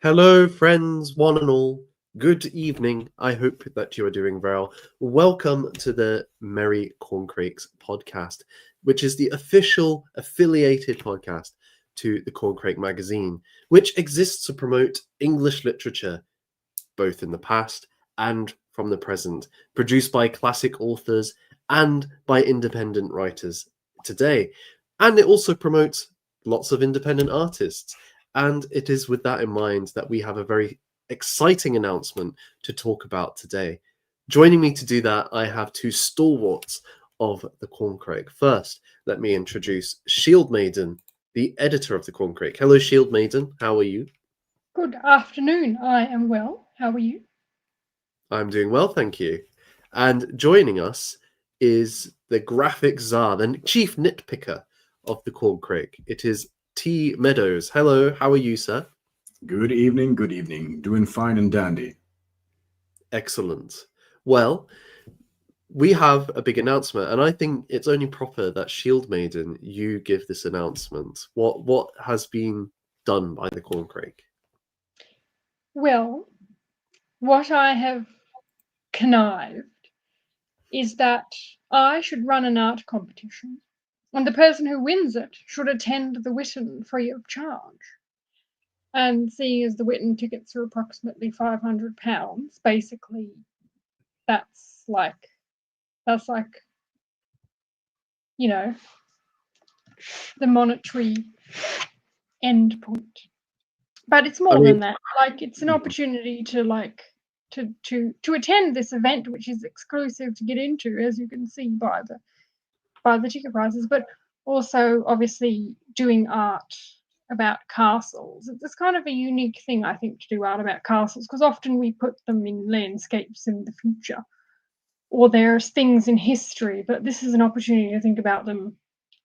Hello, friends, one and all. Good evening. I hope that you are doing well. Welcome to the Merry Corncrakes podcast, which is the official affiliated podcast to the Corncrake magazine, which exists to promote English literature, both in the past and from the present, produced by classic authors and by independent writers today. And it also promotes lots of independent artists. And it is with that in mind that we have a very exciting announcement to talk about today. Joining me to do that, I have two stalwarts of the Corncrake. First, let me introduce Shield Maiden, the editor of the Corncrake. Hello, Shield Maiden. How are you? Good afternoon. I am well. How are you? I'm doing well, thank you. And joining us is the graphic czar, the chief nitpicker of the Corncrake. It is T. Meadows. Hello, how are you, sir? Good evening, good evening. Doing fine and dandy. Excellent. Well, we have a big announcement, and I think it's only proper that Shield Maiden, you give this announcement. What has been done by the Corncrake? Well, what I have connived is that I should run an art competition, and the person who wins it should attend the Witten free of charge. And seeing as the Witten tickets are approximately £500, basically that's like you know the monetary end point. But it's more than that. Like, it's an opportunity to to attend this event, which is exclusive to get into, as you can see by the ticket prices, but also obviously doing art about castles. It's kind of a unique thing, I think, to do art about castles, because often we put them in landscapes in the future, or there's things in history, but this is an opportunity to think about them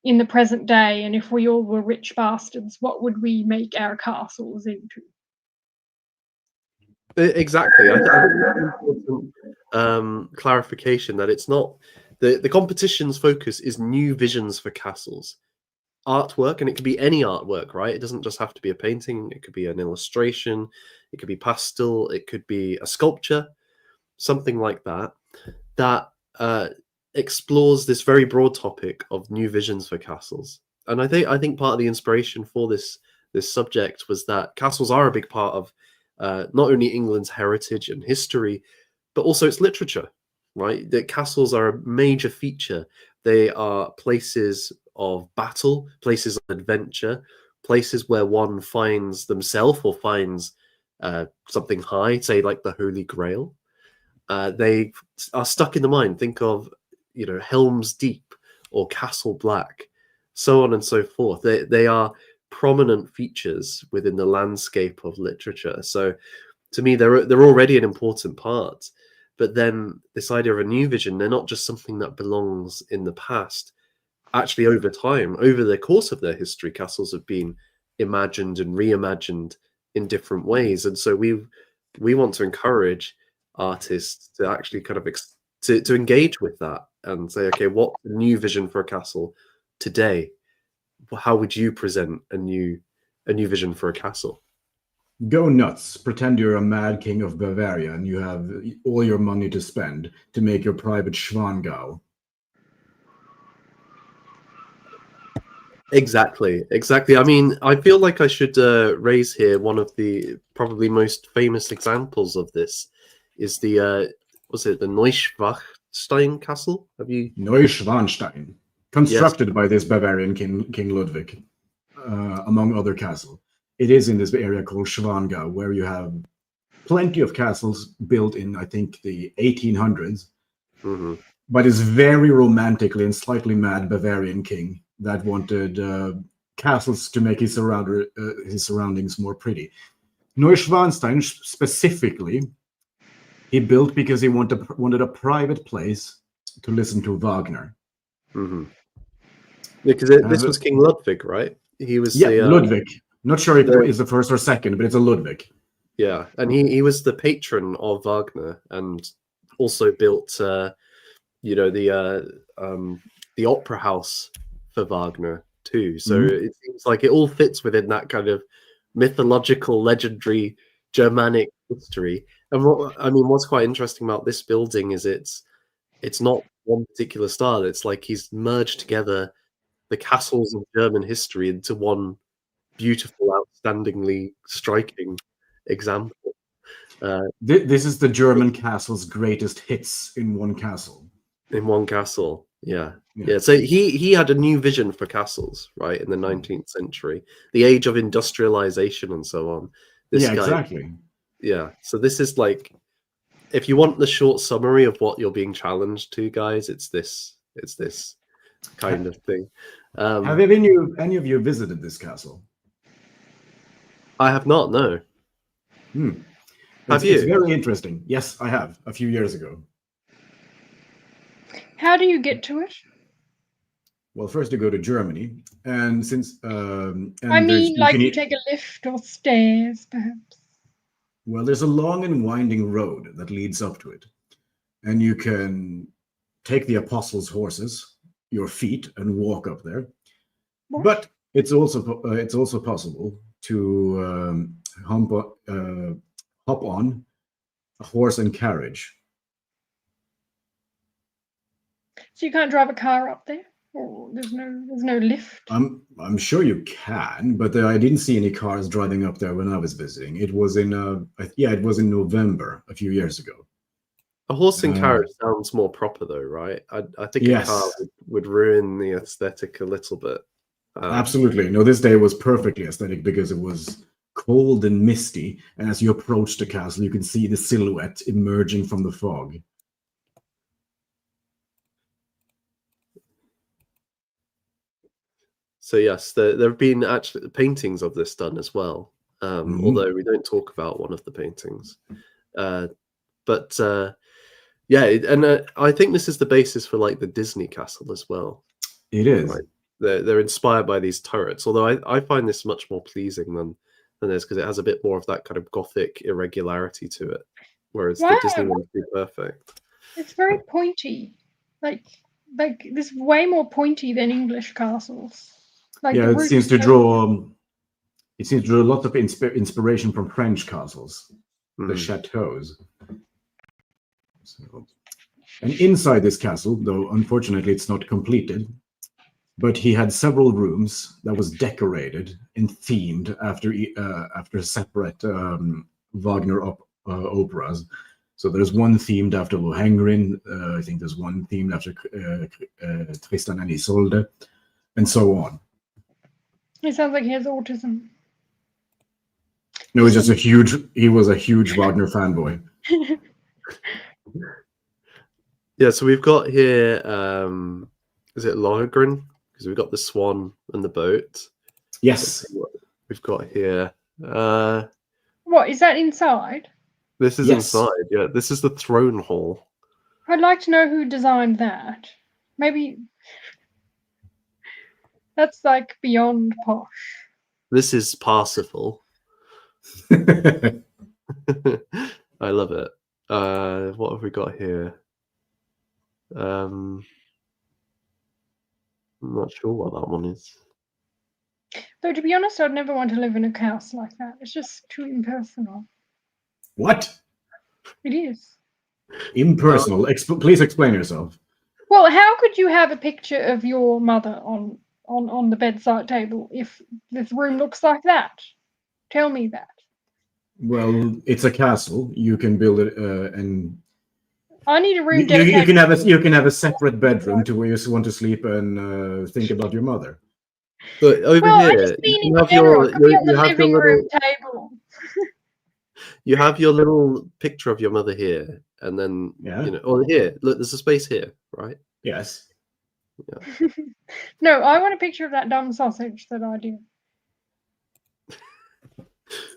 in the present day, and if we all were rich bastards, what would we make our castles into? Exactly. I think it's an important clarification that it's not the competition's focus is new visions for castles, artwork, and it could be any artwork, right? It doesn't just have to be a painting. It could be an illustration. It could be pastel. It could be a sculpture, something like that. That explores this very broad topic of new visions for castles. And I think part of the inspiration for this subject was that castles are a big part of not only England's heritage and history, but also its literature, right? The castles are a major feature. They are places of battle, places of adventure, places where one finds themselves or finds something high, say like the Holy Grail. They are stuck in the mind. Think of, Helm's Deep or Castle Black, so on and so forth. They are prominent features within the landscape of literature. So to me, they're already an important part. But then this idea of a new vision, they're not just something that belongs in the past. Actually, over time, over the course of their history, castles have been imagined and reimagined in different ways. And so we want to encourage artists to actually kind of to engage with that and say, okay, what's the new vision for a castle today? How would you present a new vision for a castle? Go nuts. Pretend you're a mad king of Bavaria and you have all your money to spend to make your private Schwangau. Exactly. I mean, I feel like I should raise here one of the probably most famous examples of this is the was it the Neuschwanstein Castle? Have you Neuschwanstein, constructed by this Bavarian King Ludwig, among other castles. It is in this area called Schwangau, where you have plenty of castles built in, I think, the 1800s. Mm-hmm. But it's very romantically and slightly mad Bavarian king that wanted castles to make his surroundings more pretty. Neuschwanstein specifically, he built because he wanted a private place to listen to Wagner. Mm-hmm. Because this was King Ludwig, right? He was Ludwig. Not sure if it is the first or second, but it's a Ludwig. Yeah, and he was the patron of Wagner and also built the opera house for Wagner too. So it seems like it all fits within that kind of mythological, legendary Germanic history. And what's quite interesting about this building is it's not one particular style. It's like he's merged together the castles of German history into one beautiful, outstandingly striking example. This is the German castle's greatest hits in one castle. In one castle, yeah. So he had a new vision for castles, right, in the 19th century, the age of industrialization and so on. This guy, exactly. Yeah. So this is like, if you want the short summary of what you're being challenged to, guys, it's this kind of thing. Have any of you visited this castle? I have not, no. Have you? It's very interesting. Yes, I have, a few years ago. How do you get to it? Well, first you go to Germany, and since you take a lift or stairs, perhaps. Well, there's a long and winding road that leads up to it, and you can take the apostles' horses, your feet, and walk up there. What? But it's also possible to hop on a horse and carriage. So you can't drive a car up there? Or there's no lift? I'm sure you can, but I didn't see any cars driving up there when I was visiting. It was in November a few years ago. A horse and carriage sounds more proper though, right? I think a car would ruin the aesthetic a little bit. Absolutely. No, this day was perfectly aesthetic because it was cold and misty, and as you approach the castle, you can see the silhouette emerging from the fog. So yes, there have been actually paintings of this done as well, although we don't talk about one of the paintings. Yeah, and I think this is the basis for like the Disney castle as well. It is. Right? They're inspired by these turrets, although I find this much more pleasing than this because it has a bit more of that kind of Gothic irregularity to it, whereas the Disney ones do perfect. It's very pointy, like this way more pointy than English castles. It seems to draw lots of inspiration from French castles, the chateaus. And inside this castle, though unfortunately it's not completed, but he had several rooms that was decorated and themed after separate Wagner operas. So there's one themed after Lohengrin. I think there's one themed after Tristan and Isolde, and so on. It sounds like he has autism. No, he was a huge Wagner fanboy. Yeah, so we've got here, is it Lohengrin? Because we've got the swan and the boat. Yes. We've got here. What, is that inside? This is inside, yeah. This is the throne hall. I'd like to know who designed that. Maybe that's like beyond posh. This is Parsifal. I love it. What have we got here? I'm not sure what that one is. Though, to be honest, I'd never want to live in a house like that. It's just too impersonal. What? It is. Impersonal. Please explain yourself. Well, how could you have a picture of your mother on the bedside table if this room looks like that? Tell me that. Well, it's a castle. You can build it and I need a room dedicated. You can have a separate bedroom to where you want to sleep and think about your mother. But over here, you have your little table. You have your little picture of your mother here, and then here. Look, there's a space here, right? Yes. Yeah. No, I want a picture of that dumb sausage that I do.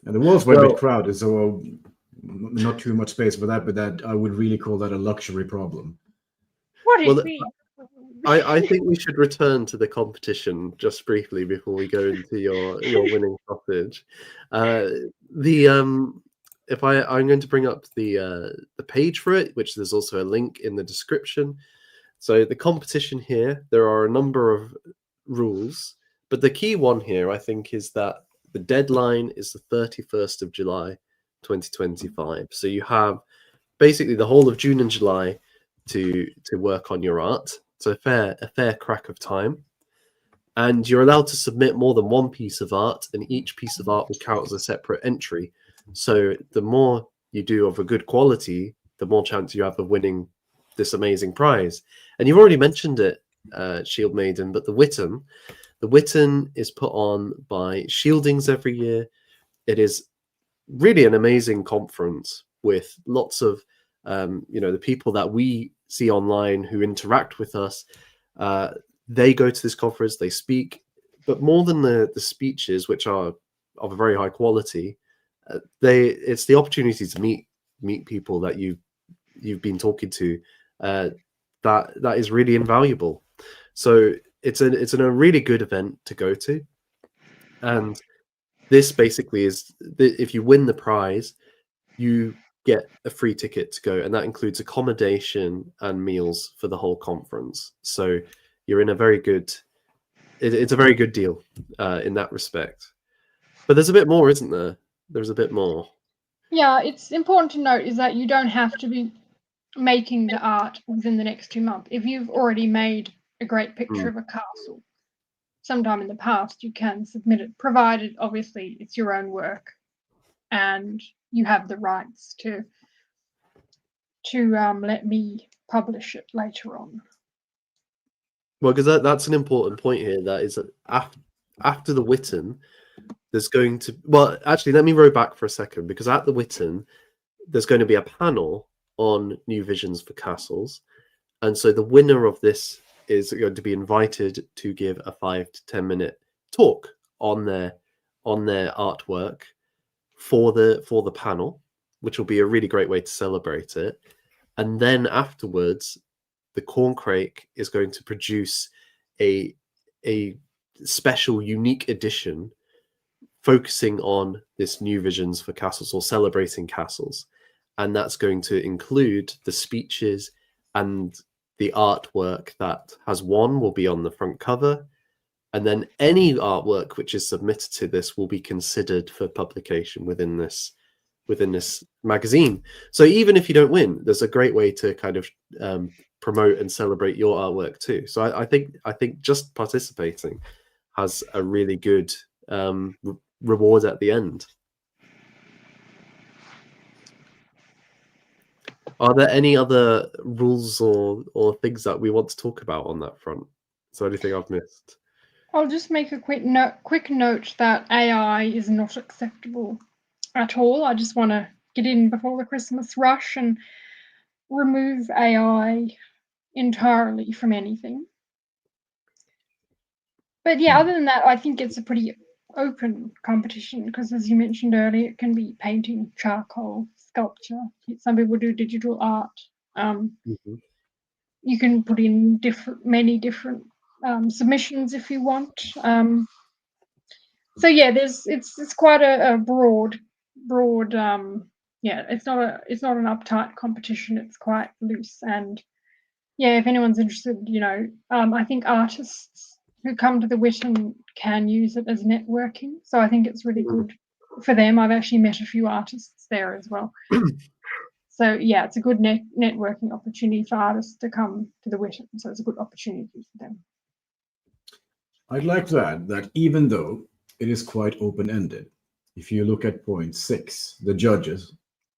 And the walls were a bit crowded, so not too much space for that. But that I would really call that a luxury problem. What is it? I think we should return to the competition just briefly before we go into your winning sausage. I'm going to bring up the page for it, which there's also a link in the description. So the competition here, there are a number of rules, but the key one here, I think, is that the deadline is the 31st of July 2025. So you have basically the whole of June and July to work on your art. It's a fair crack of time. And you're allowed to submit more than one piece of art, and each piece of art will count as a separate entry. So the more you do of a good quality, the more chance you have of winning this amazing prize. And you've already mentioned it, Shield Maiden, but the Witten is put on by Shieldings every year. It is really an amazing conference with lots of, the people that we see online who interact with us. They go to this conference, they speak, but more than the speeches, which are of a very high quality, it's the opportunity to meet people that you've been talking to. That is really invaluable. So it's a really good event to go to, and this basically is if you win the prize, you get a free ticket to go, and that includes accommodation and meals for the whole conference. So you're in a very good. It's a very good deal in that respect. But there's a bit more, isn't there? There's a bit more. Yeah, it's important to note is that you don't have to be making the art within the next 2 months. If you've already made a great picture of a castle sometime in the past, you can submit it, provided obviously it's your own work and you have the rights to let me publish it later on. Well, because that's an important point here. That is after the Witten, there's going to... Well, actually, let me row back for a second, because at the Witten, there's going to be a panel on new visions for castles. And so the winner of this is going to be invited to give a 5 to 10 minute talk on their artwork for the panel, which will be a really great way to celebrate it. And then afterwards, the Corncrake is going to produce a special, unique edition focusing on this new visions for castles, or celebrating castles. And that's going to include the speeches, and the artwork that has won will be on the front cover. And then any artwork which is submitted to this will be considered for publication within this magazine. So even if you don't win, there's a great way to kind of promote and celebrate your artwork too. So I think just participating has a really good reward at the end. Are there any other rules or things that we want to talk about on that front? Is there anything I've missed? I'll just make a quick note that AI is not acceptable at all. I just want to get in before the Christmas rush and remove AI entirely from anything. But yeah, other than that, I think it's a pretty open competition, because as you mentioned earlier, it can be painting, charcoal, sculpture. Some people do digital art. You can put in many different submissions if you want. So yeah, it's quite a broad. Yeah, it's not an uptight competition. It's quite loose, and yeah, if anyone's interested, I think artists who come to the Witten can use it as networking. So I think it's really good for them. I've actually met a few artists there as well. So yeah, it's a good networking opportunity for artists to come to the Witten. So it's a good opportunity for them. I'd like to add that even though it is quite open-ended, if you look at point 6, the judges,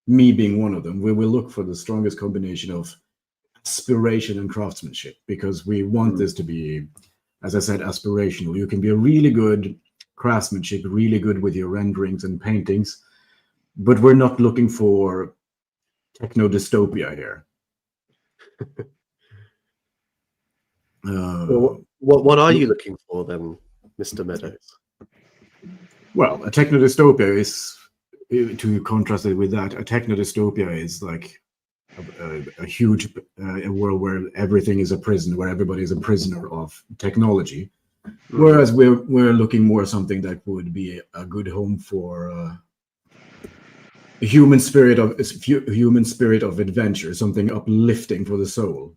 me being one of them, we will look for the strongest combination of aspiration and craftsmanship, because we want this to be, as I said, aspirational. You can be a really good craftsmanship, really good with your renderings and paintings, but we're not looking for techno dystopia here. What are you looking for then, Mr. Meadows? Well, a techno dystopia is, to contrast it with that, a techno dystopia is like a huge a world where everything is a prison, where everybody is a prisoner of technology. Whereas we're looking more something that would be a good home for a human spirit of adventure, something uplifting for the soul.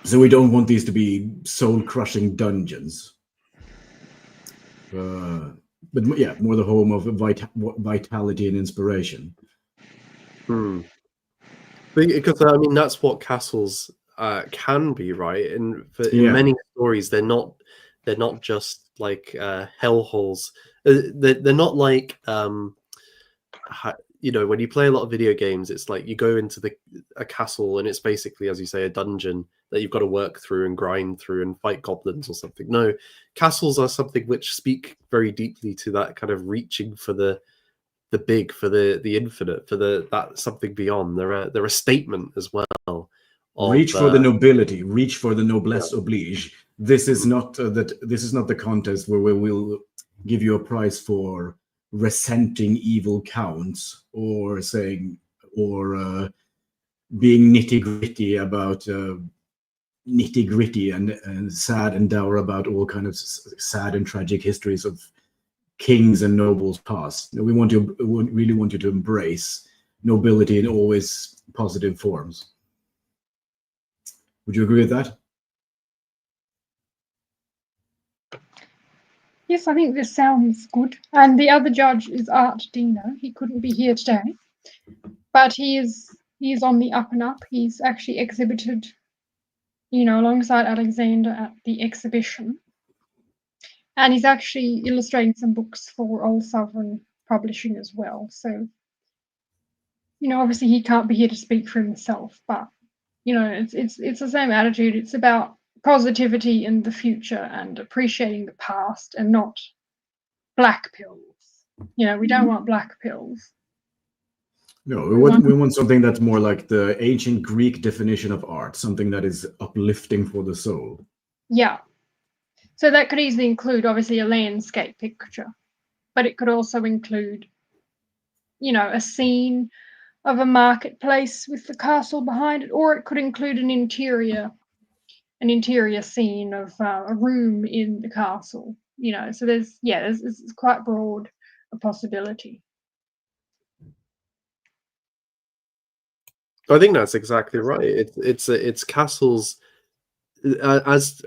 So we don't want these to be soul-crushing dungeons. but yeah, more the home of vitality and inspiration. Because I mean, that's what castles can be, right? And in many stories, they're not just like hellholes. They're not like you know, when you play a lot of video games, it's like you go into a castle and it's basically, as you say, a dungeon that you've got to work through and grind through and fight goblins or something. No, castles are something which speak very deeply to that kind of reaching for the big, for the infinite, for that something beyond. They're a statement as well. Reach for the nobility, reach for the noblesse oblige. This is not this is not the contest where we will give you a prize for resenting evil counts or saying being nitty-gritty about nitty-gritty and sad and dour about all kind of sad and tragic histories of kings and nobles past. We really want you to embrace nobility in always positive forms. Would you agree with that? Yes, I think this sounds good. And the other judge is Art Dino. He couldn't be here today, but he is on the up and up. He's actually exhibited, you know, alongside Alexander at the exhibition. And he's actually illustrating some books for Old Sovereign Publishing as well. So, you know, obviously he can't be here to speak for himself, but you know, it's the same attitude. It's about positivity in the future and appreciating the past and not black pills. You know, we don't want black pills. No, we want something that's more like the ancient Greek definition of art, something that is uplifting for the soul. Yeah. So that could easily include, obviously, a landscape picture, but it could also include, you know, a scene of a marketplace with the castle behind it, or it could include an interior scene of a room in the castle. You know, so there's quite broad a possibility. I think that's exactly right. It's castles, as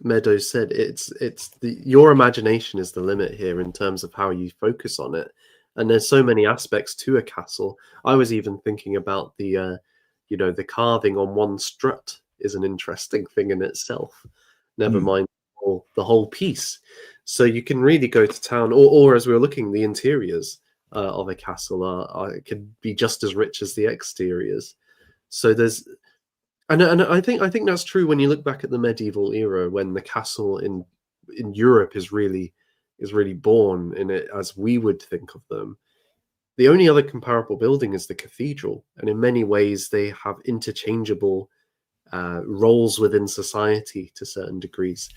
Meadows said. It's your imagination is the limit here in terms of how you focus on it. And there's so many aspects to a castle. I was even thinking about the the carving on one strut is an interesting thing in itself. Never mind the whole piece. So you can really go to town, or as we were looking, the interiors of a castle can be just as rich as the exteriors. So there's, and I think that's true when you look back at the medieval era, when the castle in Europe is really born in it as we would think of them. The only other comparable building is the cathedral, and in many ways they have interchangeable roles within society to certain degrees.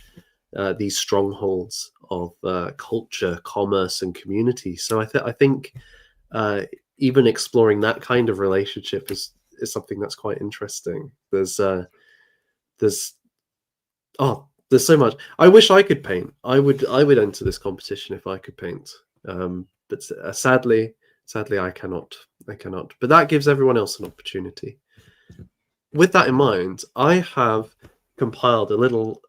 These strongholds of culture, commerce, and community. So I think even exploring that kind of relationship is something that's quite interesting. There's so much. I wish I could paint. I would enter this competition if I could paint. But sadly I cannot. But that gives everyone else an opportunity. With that in mind, I have compiled a little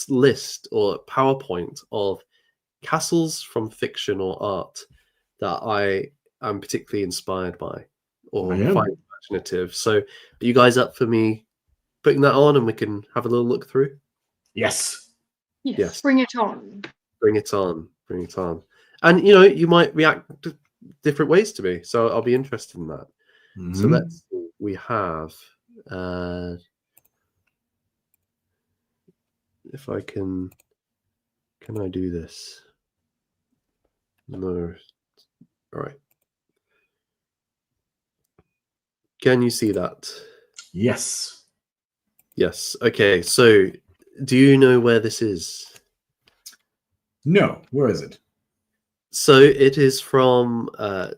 list or PowerPoint of castles from fiction or art that I am particularly inspired by or find imaginative. So are you guys up for me putting that on and we can have a little look through? Yes. Yes. Bring it on. Bring it on. And you know, you might react different ways to me, so I'll be interested in that. So let's see. We have if I can I do this? No. All right. Can you see that? Yes. Yes. Okay. So do you know where this is? No. Where is it? So it is from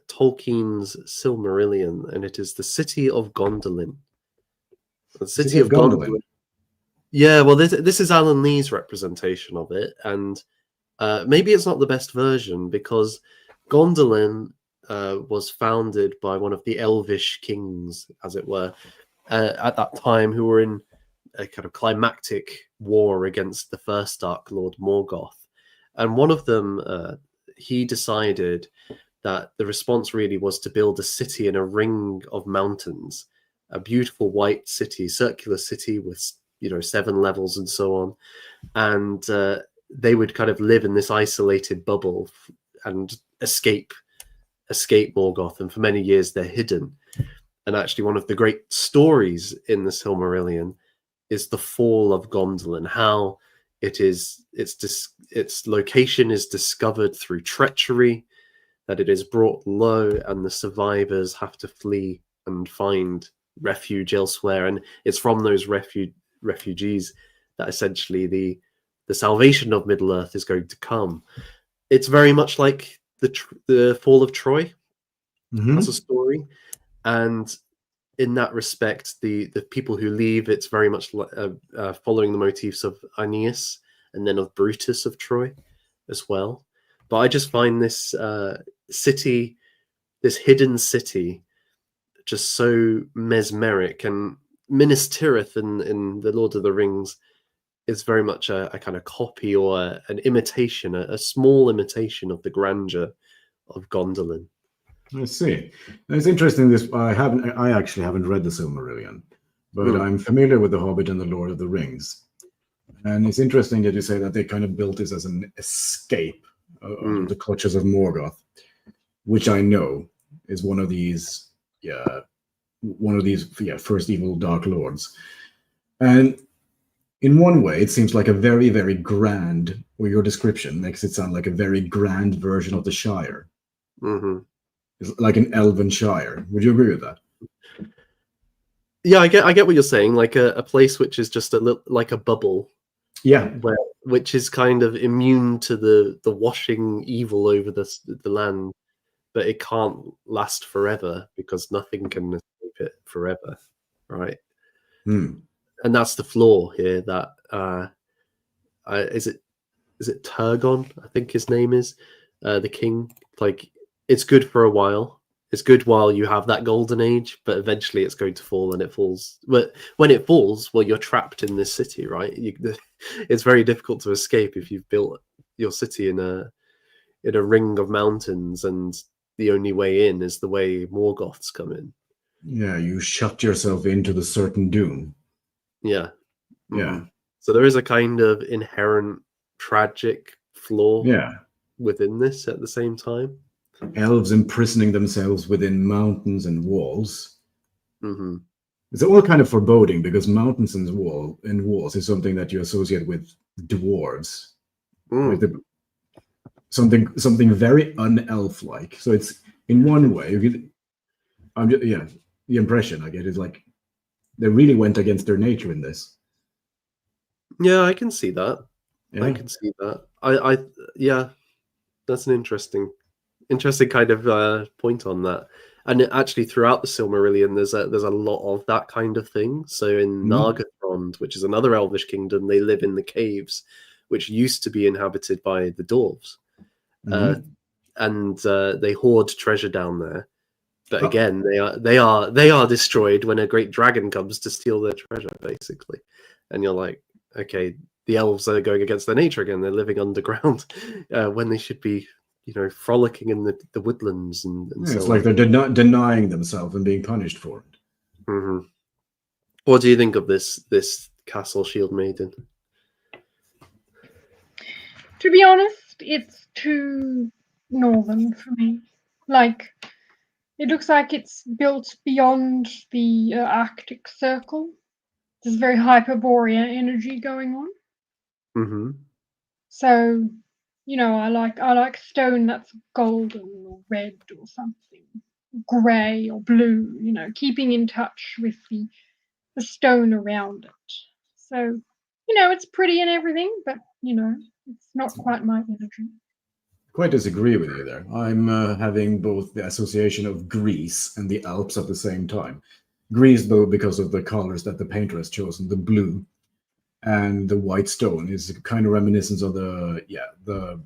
Tolkien's Silmarillion, and it is the city of Gondolin. The city of Gondolin. Yeah, well, this is Alan Lee's representation of it, and maybe it's not the best version because Gondolin was founded by one of the Elvish kings, as it were, at that time, who were in a kind of climactic war against the first Dark Lord Morgoth. and one of them, he decided that the response really was to build a city in a ring of mountains, a beautiful white city, circular city with 7 levels and so on, and they would kind of live in this isolated bubble and escape Morgoth, and for many years they're hidden. And actually, one of the great stories in the Silmarillion is the fall of Gondolin, how its location is discovered through treachery, that it is brought low, and the survivors have to flee and find refuge elsewhere. And it's from those refugees that essentially the salvation of Middle Earth is going to come. It's very much like the fall of Troy as a story, and in that respect, the people who leave, it's very much following the motifs of Aeneas and then of Brutus of Troy as well. But I just find this city, this hidden city, just so mesmeric. And Minas Tirith in the Lord of the Rings is very much a kind of copy or an imitation, a small imitation of the grandeur of Gondolin. I see. It's interesting. I actually haven't read the Silmarillion, but I'm familiar with The Hobbit and the Lord of the Rings. And it's interesting that you say that they kind of built this as an escape of the clutches of Morgoth, which I know is one of these first evil Dark Lords. And in one way, it seems like a very, very grand, or your description makes it sound like a very grand version of the Shire. Mm-hmm. It's like an elven shire. Would you agree with that? Yeah, I get what you're saying. Like a place which is just like a bubble. Yeah, which is kind of immune to the washing evil over the land, but it can't last forever because nothing can escape it forever, right? And that's the flaw here. That is it Turgon? I think his name is the king. Like, it's good for a while. It's good while you have that golden age, but eventually it's going to fall, and it falls. But when it falls, well, you're trapped in this city, right? It's very difficult to escape if you've built your city in a ring of mountains, and the only way in is the way Morgoths come in. Yeah, you shut yourself into the certain doom. Yeah. Yeah. So there is a kind of inherent tragic flaw within this at the same time. Elves imprisoning themselves within mountains and walls. Mm-hmm. It's all kind of foreboding because mountains and walls is something that you associate with dwarves. Like something very un-elf-like. So it's in one way, the impression I get is like they really went against their nature in this. Yeah, I can see that. Yeah. I can see that. Yeah, that's an interesting kind of point on that. And actually, throughout the Silmarillion, there's a lot of that kind of thing. So in Nargothrond, which is another elvish kingdom, they live in the caves, which used to be inhabited by the dwarves, and they hoard treasure down there. But again, they are destroyed when a great dragon comes to steal their treasure, basically. And you're like, okay, the elves are going against their nature again. They're living underground when they should be, frolicking in the woodlands and so it's like they're denying themselves and being punished for it. Mm-hmm. What do you think of this castle Shield Maiden? To be honest, it's too northern for me. Like, it looks like it's built beyond the Arctic Circle. There's very Hyperborea energy going on. Mm-hmm. So, I like stone that's golden or red or something, grey or blue. Keeping in touch with the stone around it. So, it's pretty and everything, but it's not quite my energy. Quite disagree with you there. I'm having both the association of Greece and the Alps at the same time. Greece, though, because of the colors that the painter has chosen, the blue and the white stone is kind of reminiscent of the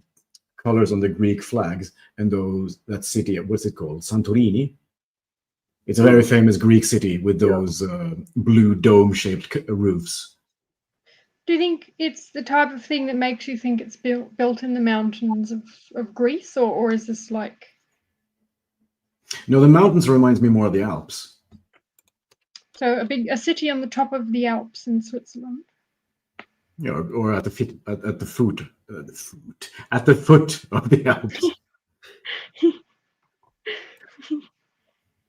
colors on the Greek flags and that city, what's it called? Santorini. It's a very famous Greek city with those blue dome-shaped roofs. Do you think it's the type of thing that makes you think it's built in the mountains of Greece, or is this like? No, the mountains reminds me more of the Alps. So a city on the top of the Alps in Switzerland. Yeah, or at the foot of the Alps.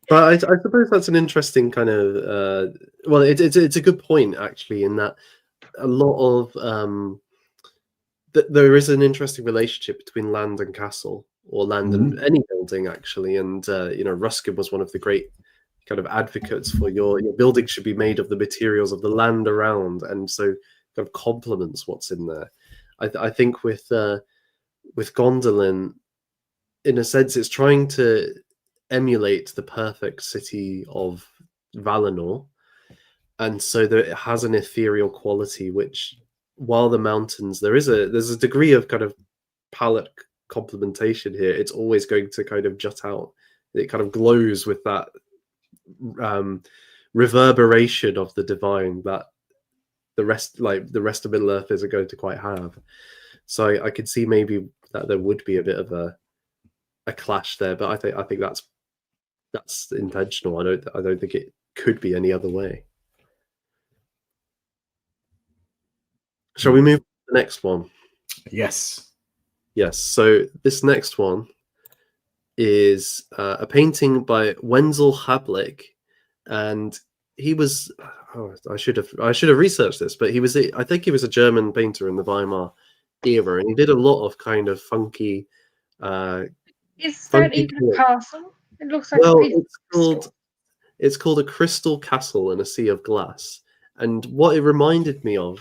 But I suppose that's an interesting kind of well, it's a good point actually, in that a lot of there is an interesting relationship between land and castle, or land and any building actually, and Ruskin was one of the great kind of advocates for your building should be made of the materials of the land around, and so kind of complements what's in there. I think with Gondolin, in a sense, it's trying to emulate the perfect city of Valinor, and so that it has an ethereal quality, which, while the mountains, there's a degree of kind of palette complementation here. It's always going to kind of jut out. It kind of glows with that reverberation of the divine that the rest of Middle Earth isn't going to quite have. So I could see maybe that there would be a bit of a clash there, but I think that's intentional. I don't think it could be any other way. Shall we move to the next one? Yes. Yes. So this next one is a painting by Wenzel Hablich, and he was. Oh, I should have researched this, but I think he was a German painter in the Weimar era, and he did a lot of kind of funky. Is that even a castle? It looks like well, a piece it's called a crystal castle in a sea of glass, and what it reminded me of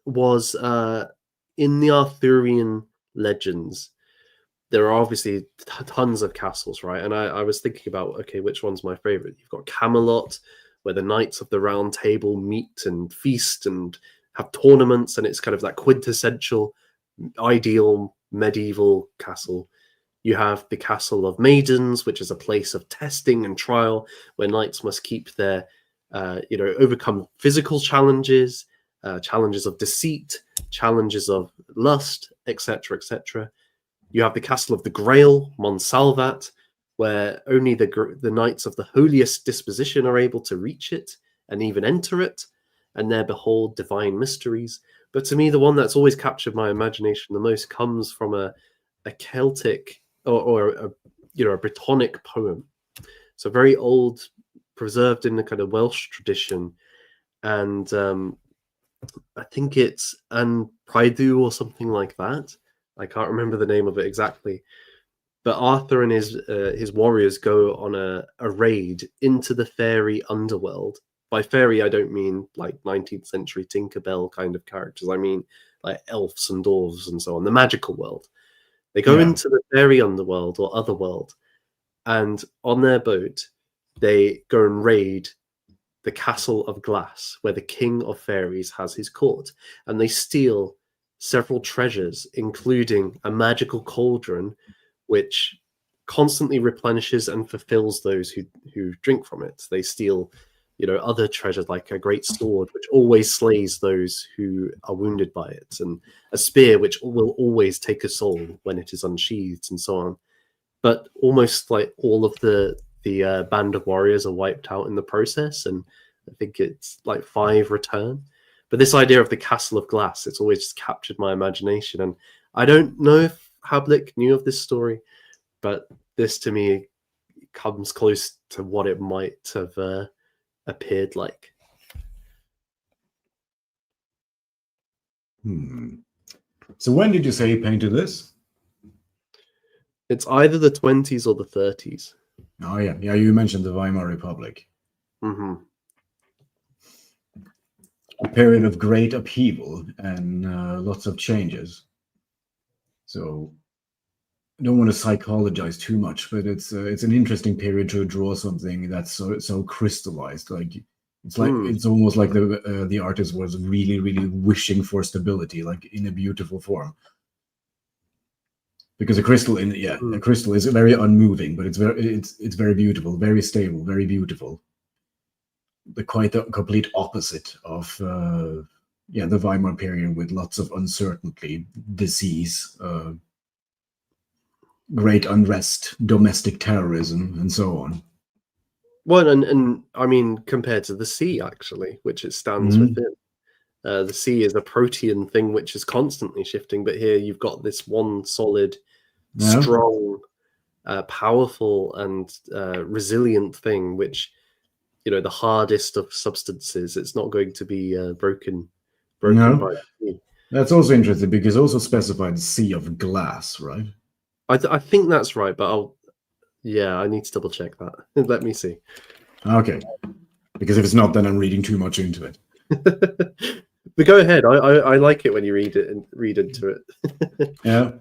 was in the Arthurian legends, there are obviously tons of castles, right? And I was thinking about, okay, which one's my favorite? You've got Camelot, where the knights of the Round Table meet and feast and have tournaments, and it's kind of that quintessential, ideal medieval castle. You have the Castle of Maidens, which is a place of testing and trial, where knights must keep their, overcome physical challenges, challenges of deceit, challenges of lust, etc., etc. You have the Castle of the Grail, Monsalvat, where only the knights of the holiest disposition are able to reach it and even enter it, and there behold divine mysteries. But to me, the one that's always captured my imagination the most comes from a Celtic or a Brittonic poem. So very old, preserved in the kind of Welsh tradition, and I think it's An Praidu or something like that. I can't remember the name of it exactly. But Arthur and his warriors go on a raid into the fairy underworld. By fairy, I don't mean like 19th century Tinkerbell kind of characters. I mean like elves and dwarves and so on, the magical world. They go into the fairy underworld or otherworld, and on their boat, they go and raid the Castle of Glass, where the King of Fairies has his court, and they steal several treasures, including a magical cauldron, which constantly replenishes and fulfills those who drink from it. They steal, other treasures like a great sword, which always slays those who are wounded by it, and a spear, which will always take a soul when it is unsheathed, and so on. But almost like all of the band of warriors are wiped out in the process, and I think it's like 5 return. But this idea of the Castle of Glass, it's always just captured my imagination. And I don't know if Hablich knew of this story, but this to me comes close to what it might have appeared like. So when did you say you painted this? It's either the 20s or the 30s. Oh, yeah. Yeah, you mentioned the Weimar Republic. Mm-hmm. A period of great upheaval and lots of changes. So I don't want to psychologize too much, but it's an interesting period to draw something that's so crystallized. Like it's almost like the artist was really, really wishing for stability, like in a beautiful form. Because a crystal a crystal is very unmoving, but it's very beautiful, very stable, very beautiful. the complete opposite of the Weimar period, with lots of uncertainty, disease, great unrest, domestic terrorism, and so on. Well, and I mean, compared to the sea, actually, which it stands within. The sea is a protean thing which is constantly shifting, but here you've got this one solid, strong, powerful, and resilient thing, which, the hardest of substances, it's not going to be broken by the sea. That's also interesting, because it also specified the sea of glass, right? I think that's right, but I need to double check that. Let me see. Okay, because if it's not, then I'm reading too much into it. But go ahead. I like it when you read it and read into it. Yeah,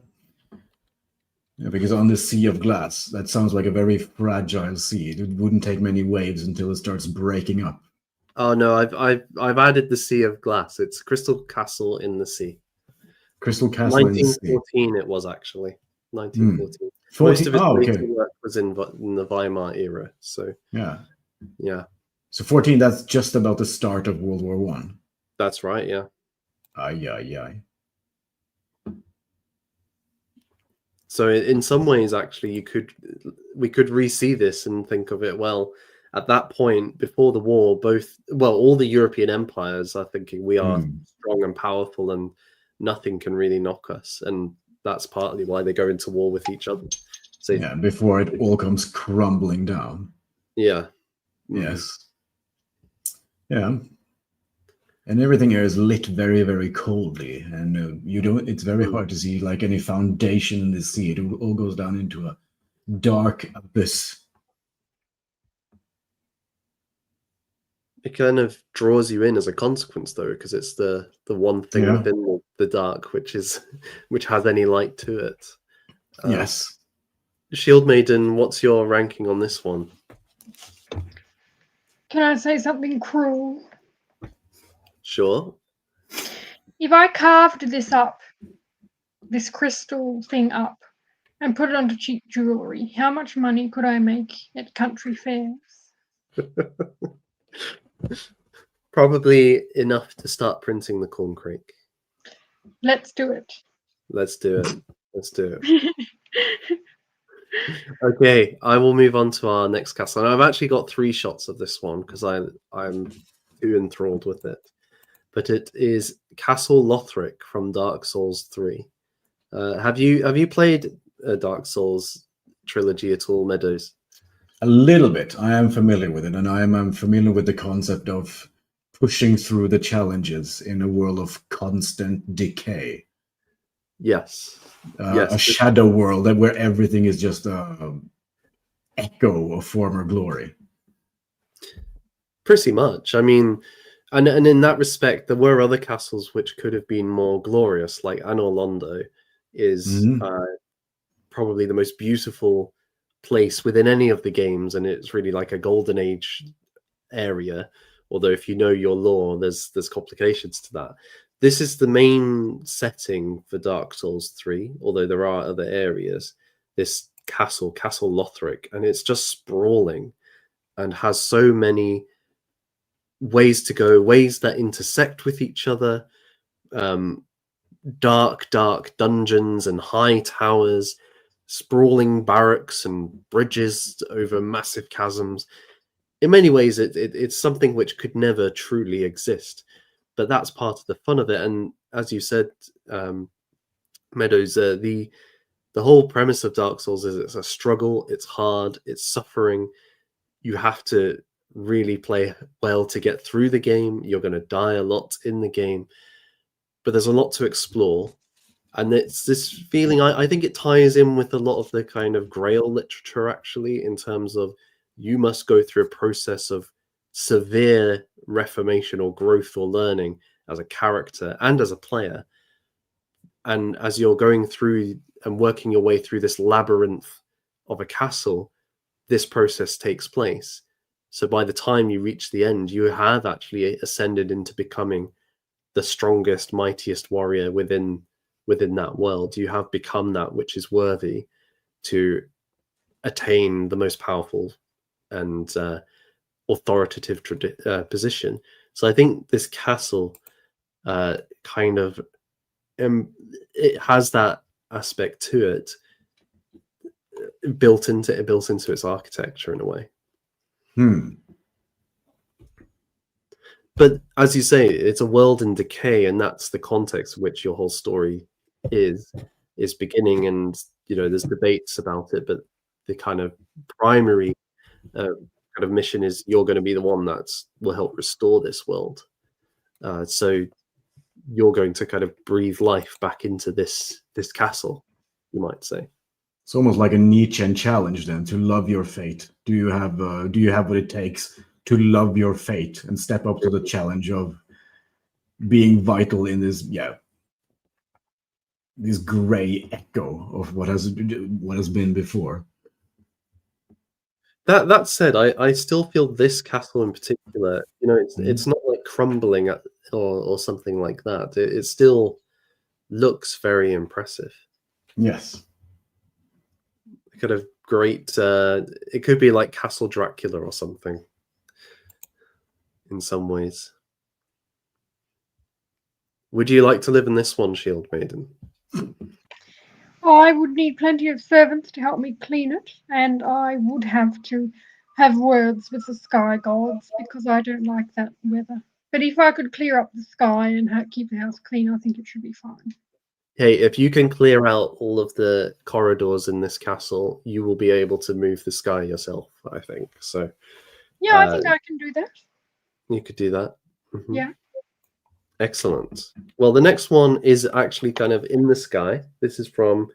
because on the sea of glass, that sounds like a very fragile sea. It wouldn't take many waves until it starts breaking up. Oh no, I've added the sea of glass. It's Crystal Castle in the sea. Crystal Castle 1914 it was actually. 1914. Most of its later work was in the Weimar era. So yeah. So 14, that's just about the start of World War One. That's right, yeah. Aye. So in some ways, actually, we could re-see this and think of it, well, at that point, before the war, all the European empires are thinking we are strong and powerful and nothing can really knock us. And that's partly why they go into war with each other. So before it all comes crumbling down. Yeah. Yes. Yeah. And everything here is lit very, very coldly, and it's very hard to see like any foundation in the sea. It all goes down into a dark abyss. It kind of draws you in as a consequence, though, because it's the one thing within the dark which has any light to it. Yes. Shield Maiden, what's your ranking on this one? Can I say something cruel? Sure. If I carved this crystal thing up, and put it onto cheap jewelry, how much money could I make at country fairs? Probably enough to start printing the Corncrake. Let's do it. Let's do it. Okay, I will move on to our next castle. And I've actually got 3 shots of this one because I'm too enthralled with it. But it is Castle Lothric from Dark Souls 3. Have you played Dark Souls trilogy at all, Meadows? A little bit. I am familiar with it, and I am familiar with the concept of pushing through the challenges in a world of constant decay. Yes. A shadow world where everything is just an echo of former glory. Pretty much. I mean, and in that respect, there were other castles which could have been more glorious, like Anor Londo is probably the most beautiful place within any of the games, and it's really like a golden age area. Although if you know your lore, there's complications to that. This is the main setting for Dark Souls 3, although there are other areas. This Castle Lothric, and it's just sprawling and has so many ways to go, ways that intersect with each other, dark dungeons and high towers, sprawling barracks and bridges over massive chasms. In many ways, it's something which could never truly exist, but that's part of the fun of it. And as you said, Meadows, the whole premise of Dark Souls is it's a struggle, it's hard, it's suffering. You have to really play well to get through the game. You're going to die a lot in the game, but there's a lot to explore. And it's this feeling, I think it ties in with a lot of the kind of Grail literature, actually, in terms of you must go through a process of severe reformation or growth or learning as a character and as a player. And as you're going through and working your way through this labyrinth of a castle, this process takes place. So by the time you reach the end, you have actually ascended into becoming the strongest, mightiest warrior within that world. You have become that which is worthy to attain the most powerful and authoritative position. So I think this castle kind of it has that aspect to it built into its architecture in a way. But as you say, it's a world in decay, and that's the context in which your whole story is beginning. And there's debates about it, but the kind of primary kind of mission is you're going to be the one that will help restore this world. So you're going to kind of breathe life back into this castle, you might say. It's almost like a Nietzschean challenge then, to love your fate. Do you have what it takes to love your fate and step up to the challenge of being vital in this this gray echo of what has been before? That said, I still feel this castle in particular, it's not like crumbling or something like that. It still looks very impressive. Yes. Kind of great. It could be like Castle Dracula or something in some ways. Would you like to live in this one, Shield Maiden? I would need plenty of servants to help me clean it, and I would have to have words with the sky gods because I don't like that weather. But if I could clear up the sky and keep the house clean, I think it should be fine. Hey, if you can clear out all of the corridors in this castle, you will be able to move the sky yourself, I think. So yeah, I think I can do that. You could do that. Mm-hmm. Yeah. Excellent. Well, the next one is actually kind of in the sky. This is from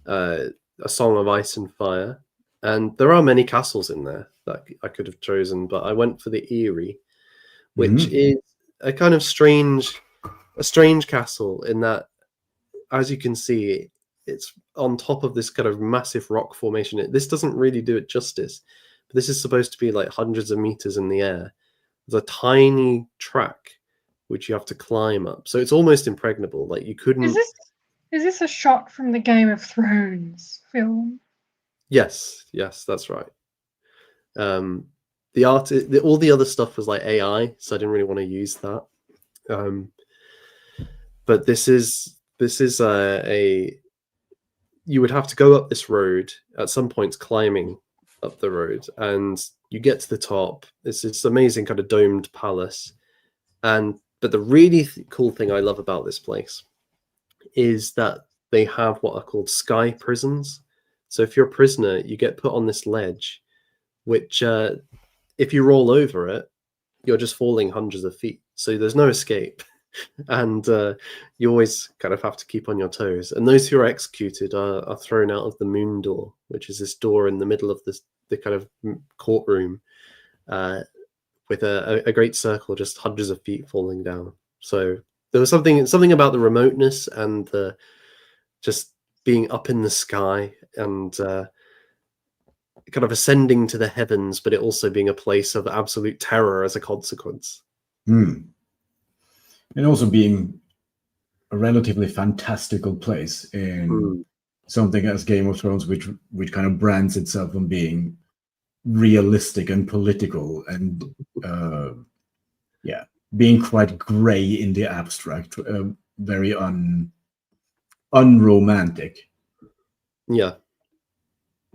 A Song of Ice and Fire. And there are many castles in there that I could have chosen, but I went for the Eyrie, which is a kind of strange castle in that, as you can see, it's on top of this kind of massive rock formation. This doesn't really do it justice, but this is supposed to be like hundreds of meters in the air. There's a tiny track which you have to climb up, so it's almost impregnable. Like you couldn't. Is this a shot from the Game of Thrones film? Yes, that's right. The art, all the other stuff was like AI, so I didn't really want to use that. But this is you would have to go up this road at some points, climbing up the road, and you get to the top. It's this amazing kind of domed palace, but the really cool thing I love about this place is that they have what are called sky prisons. So if you're a prisoner, you get put on this ledge, which if you roll over it, you're just falling hundreds of feet. So there's no escape. And you always kind of have to keep on your toes. And those who are executed are thrown out of the moon door, which is this door in the middle of the kind of courtroom with a great circle, just hundreds of feet falling down. So there was something about the remoteness and the just being up in the sky and kind of ascending to the heavens, but it also being a place of absolute terror as a consequence. And also being a relatively fantastical place in something as Game of Thrones, which kind of brands itself on being realistic and political and being quite gray in the abstract, very unromantic. Yeah.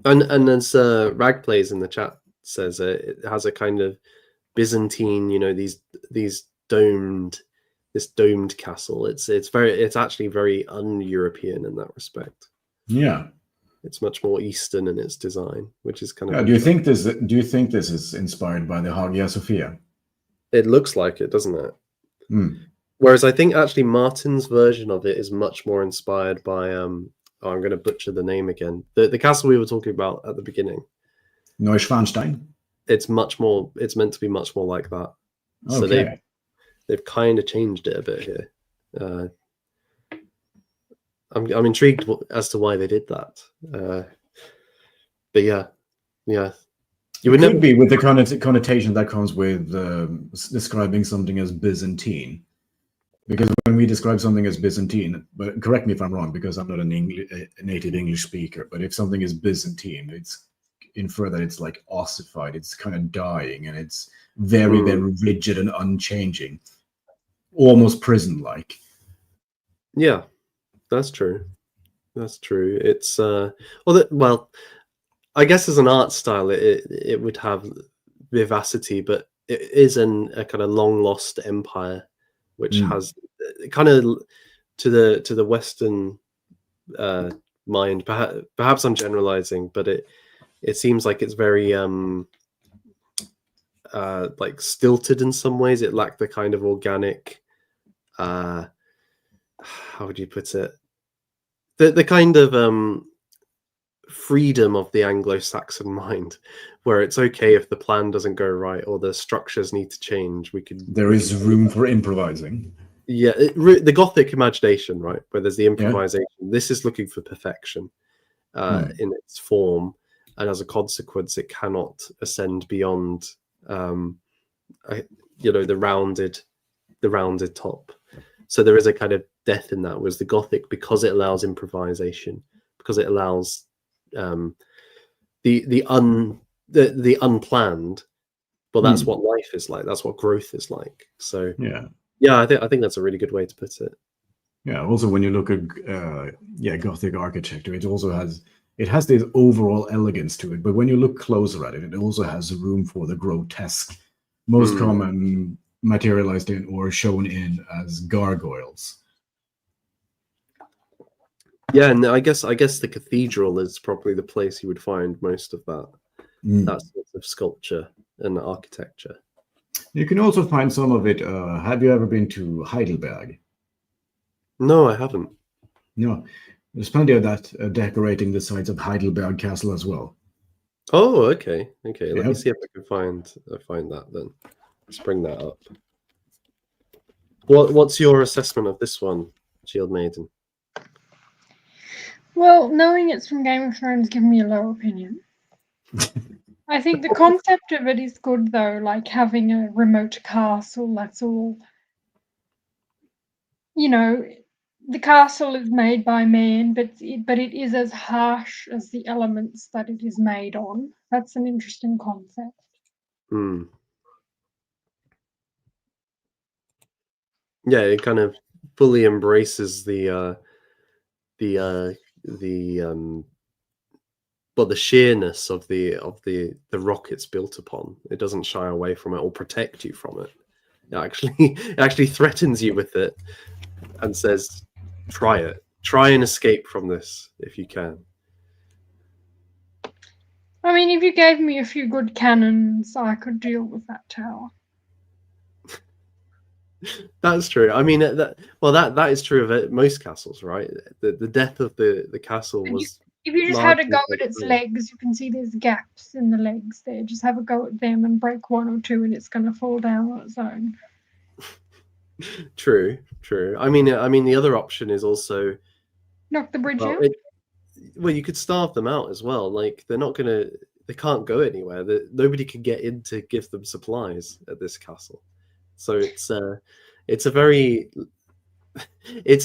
And as Ragplays in the chat says, it has a kind of Byzantine, these this domed castle. It's actually very un-European in that respect. Yeah. It's much more Eastern in its design, which is kind of. Do you think this is inspired by the Hagia Sophia? It looks like it, doesn't it? Whereas I think actually Martin's version of it is much more inspired by I'm going to butcher the name again. The castle we were talking about at the beginning. Neuschwanstein. It's meant to be much more like that. Okay. So they've kind of changed it a bit here. I'm intrigued as to why they did that. But yeah. You would never be with the connotation that comes with describing something as Byzantine. Because when we describe something as Byzantine, but correct me if I'm wrong, because I'm not a native English speaker, but if something is Byzantine, infer that it's like ossified. It's kind of dying, and it's very, very rigid and unchanging, almost prison-like. Yeah, that's true. That's true. It's well, I guess as an art style, it would have vivacity, but it is a kind of long lost empire, which has kind of to the Western mind. Perhaps I'm generalizing, but it seems like it's very like stilted in some ways. It lacked the kind of organic, how would you put it? The kind of freedom of the Anglo-Saxon mind, where it's okay if the plan doesn't go right or the structures need to change. There is room for improvising. Yeah, the Gothic imagination, right, where there's the improvisation. Yeah. This is looking for perfection in its form, and as a consequence, it cannot ascend beyond, the rounded top. So there is a kind of death in that. Whereas the Gothic, because it allows improvisation, because it allows the unplanned. Well, that's what life is like. That's what growth is like. So yeah, I think that's a really good way to put it. Yeah. Also, when you look at Gothic architecture, it also has this overall elegance to it. But when you look closer at it, it also has room for the grotesque, most common materialized in or shown in as gargoyles. Yeah, and I guess the cathedral is probably the place you would find most of that sort of sculpture and architecture. You can also find some of it. Have you ever been to Heidelberg? No, I haven't. No, there's plenty of that decorating the sides of Heidelberg Castle as well. Oh, okay. Let me see if I can find that then. Let's bring that up. What's your assessment of this one, Shield Maiden? Well, knowing it's from Game of Thrones gives me a low opinion. I think the concept of it is good, though, like having a remote castle. That's all. The castle is made by man, but it is as harsh as the elements that it is made on. That's an interesting concept. Yeah, it kind of fully embraces the sheerness of the rock it's built upon. It doesn't shy away from it or protect you from it. It actually threatens you with it and says, try it. Try and escape from this if you can. I mean, if you gave me a few good cannons, I could deal with that tower. That's true. I mean, that is true of most castles, right? The death of the castle was. If you just had a go at its legs, you can see there's gaps in the legs there. Just have a go at them and break one or two, and it's going to fall down on its own. True. I mean, the other option is also knock the bridge out. Well, you could starve them out as well. Like they can't go anywhere. Nobody can get in to give them supplies at this castle. So it's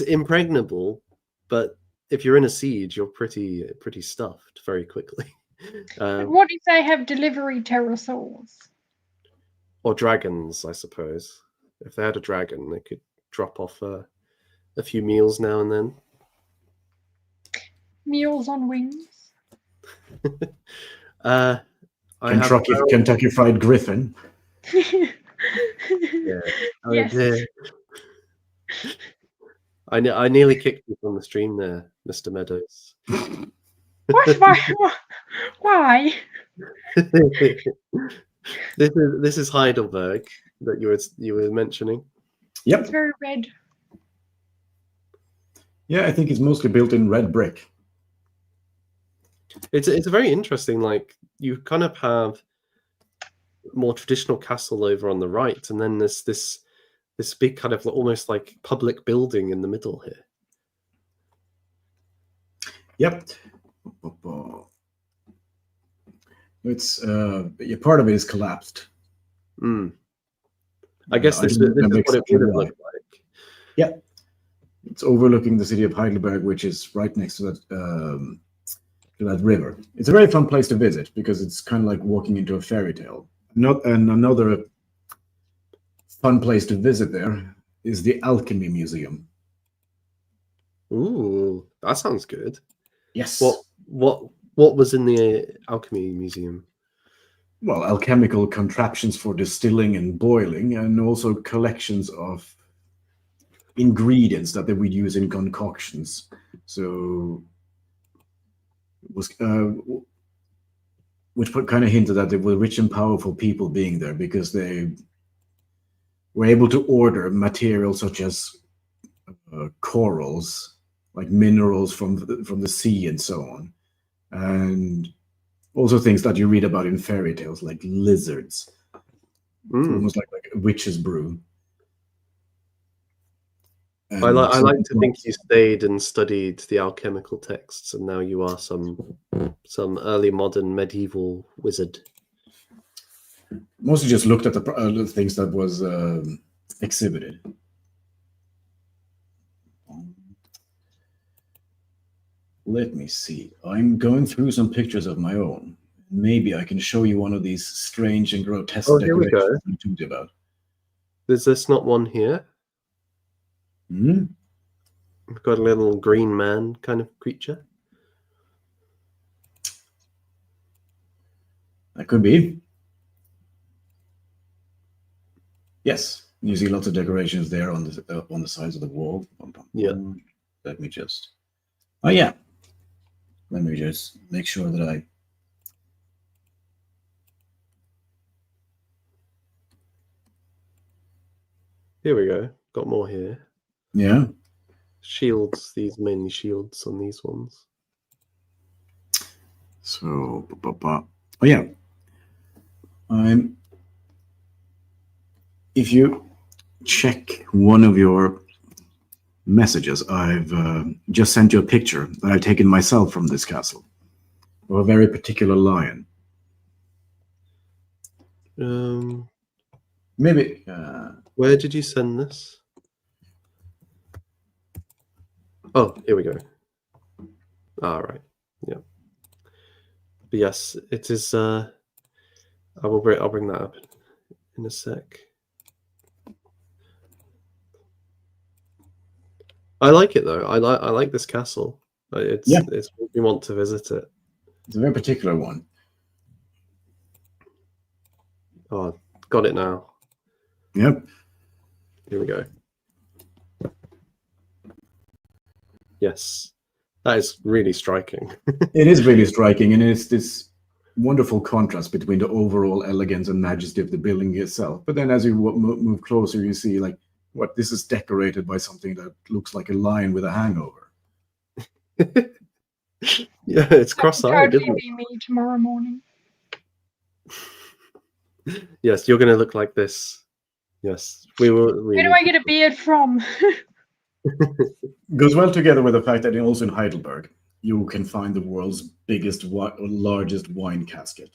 impregnable, but if you're in a siege, you're pretty stuffed very quickly. What if they have delivery pterosaurs? Or dragons, I suppose. If they had a dragon, they could drop off a few meals now and then. Meals on wings. Kentucky Fried Griffin. Yeah. Yes. I nearly kicked you from the stream there, Mr. Meadows. What? Why? This is Heidelberg that you were mentioning. Yep. It's very red. Yeah, I think it's mostly built in red brick. It's a very interesting, like, you kind of have more traditional castle over on the right, and then there's this big kind of almost like public building in the middle here. Yep. It's part of it is collapsed. I guess this is what it would have looked like. Yeah. It's overlooking the city of Heidelberg, which is right next to that that river. It's a very fun place to visit because it's kind of like walking into a fairy tale. Another fun place to visit there is the Alchemy Museum. Ooh, that sounds good. Yes. What was in the Alchemy Museum? Well, alchemical contraptions for distilling and boiling, and also collections of ingredients that they would use in concoctions. So, which kind of hinted that there were rich and powerful people being there because they were able to order materials such as corals, like minerals from the sea and so on, and also things that you read about in fairy tales, like lizards, almost like a witch's brew. I like to think you stayed and studied the alchemical texts, and now you are some early modern medieval wizard. Mostly just looked at the things that was exhibited. Let me see. I'm going through some pictures of my own. Maybe I can show you one of these strange and grotesque decorations I told you about. Is this not one here? Hmm? We've got a little green man kind of creature. That could be. Yes, you see lots of decorations there on the sides of the wall. Yeah. Let me just. Oh yeah. Let me just make sure that I. Here we go. Got more here. Yeah. Shields. These mainly shields on these ones. So, oh yeah. If you check one of your messages, I've just sent you a picture that I've taken myself from this castle of a very particular lion. Maybe. Where did you send this? Oh, here we go. All right. Yeah. But yes, it is. I'll bring that up in a sec. I like it though. I like this castle. It's we want to visit it. It's a very particular one. Oh, got it now. Yep. Here we go. Yes, that is really striking. It is really striking, and it's this wonderful contrast between the overall elegance and majesty of the building itself. But then as you move closer, you see like, what, this is decorated by something that looks like a lion with a hangover. Yeah, it's cross-eyed, isn't it? Be me tomorrow morning. Yes, you're going to look like this. Yes, we will. Where do I get a beard from? Goes well together with the fact that also in Heidelberg, you can find the world's biggest, largest wine casket.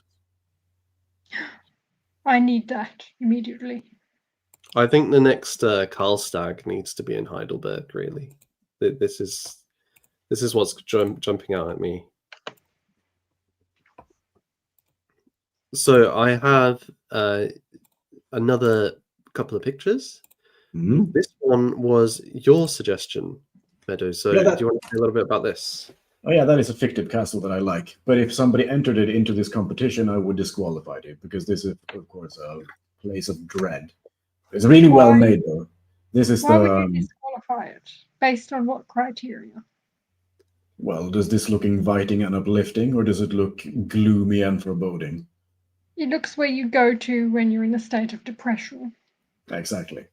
I need that immediately. I think the next Karlstag needs to be in Heidelberg. Really, this is what's jumping out at me. So I have another couple of pictures. Mm-hmm. This one was your suggestion, Meadow. So do you want to say a little bit about this? Oh yeah, that is a fictive castle that I like. But if somebody entered it into this competition, I would disqualify it because this is, of course, a place of dread. It's really well made, though. This is Why would you disqualify it? Based on what criteria? Well, does this look inviting and uplifting, or does it look gloomy and foreboding? It looks where you go to when you're in a state of depression. Exactly.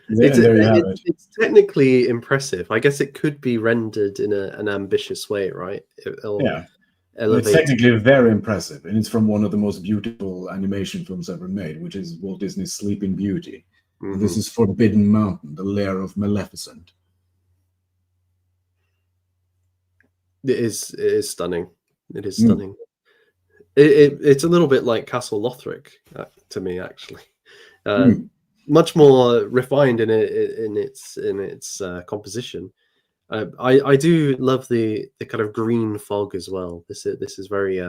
It's technically impressive. I guess it could be rendered in an ambitious way, right? Yeah. It's technically very impressive, and it's from one of the most beautiful animation films ever made, which is Walt Disney's Sleeping Beauty. Mm-hmm. This is Forbidden Mountain, the lair of Maleficent. It is stunning. It is stunning. It's a little bit like Castle Lothric to me, actually. Much more refined in its composition, I do love the kind of green fog as well. This is very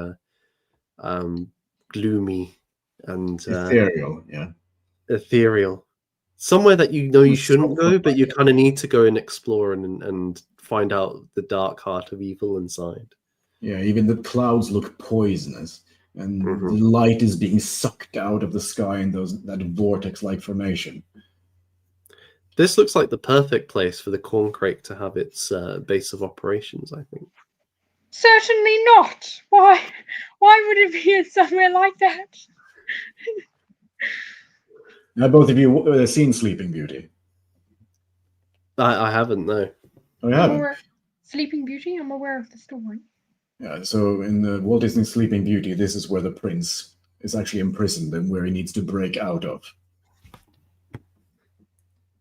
gloomy and Ethereal, yeah. ethereal. Somewhere that you know you shouldn't go, Soft. but you kind of need to go and explore and find out the dark heart of evil inside. Yeah, even the clouds look poisonous, and Mhm. the light is being sucked out of the sky in that vortex-like formation. This looks like the perfect place for the Corncrake to have its base of operations, I think. Certainly not. Why would it be in somewhere like that? Now, both of you seen Sleeping Beauty? I haven't, no. Oh, you haven't? Sleeping Beauty? I'm aware of the story. Yeah, so in the Walt Disney Sleeping Beauty, this is where the prince is actually imprisoned and where he needs to break out of.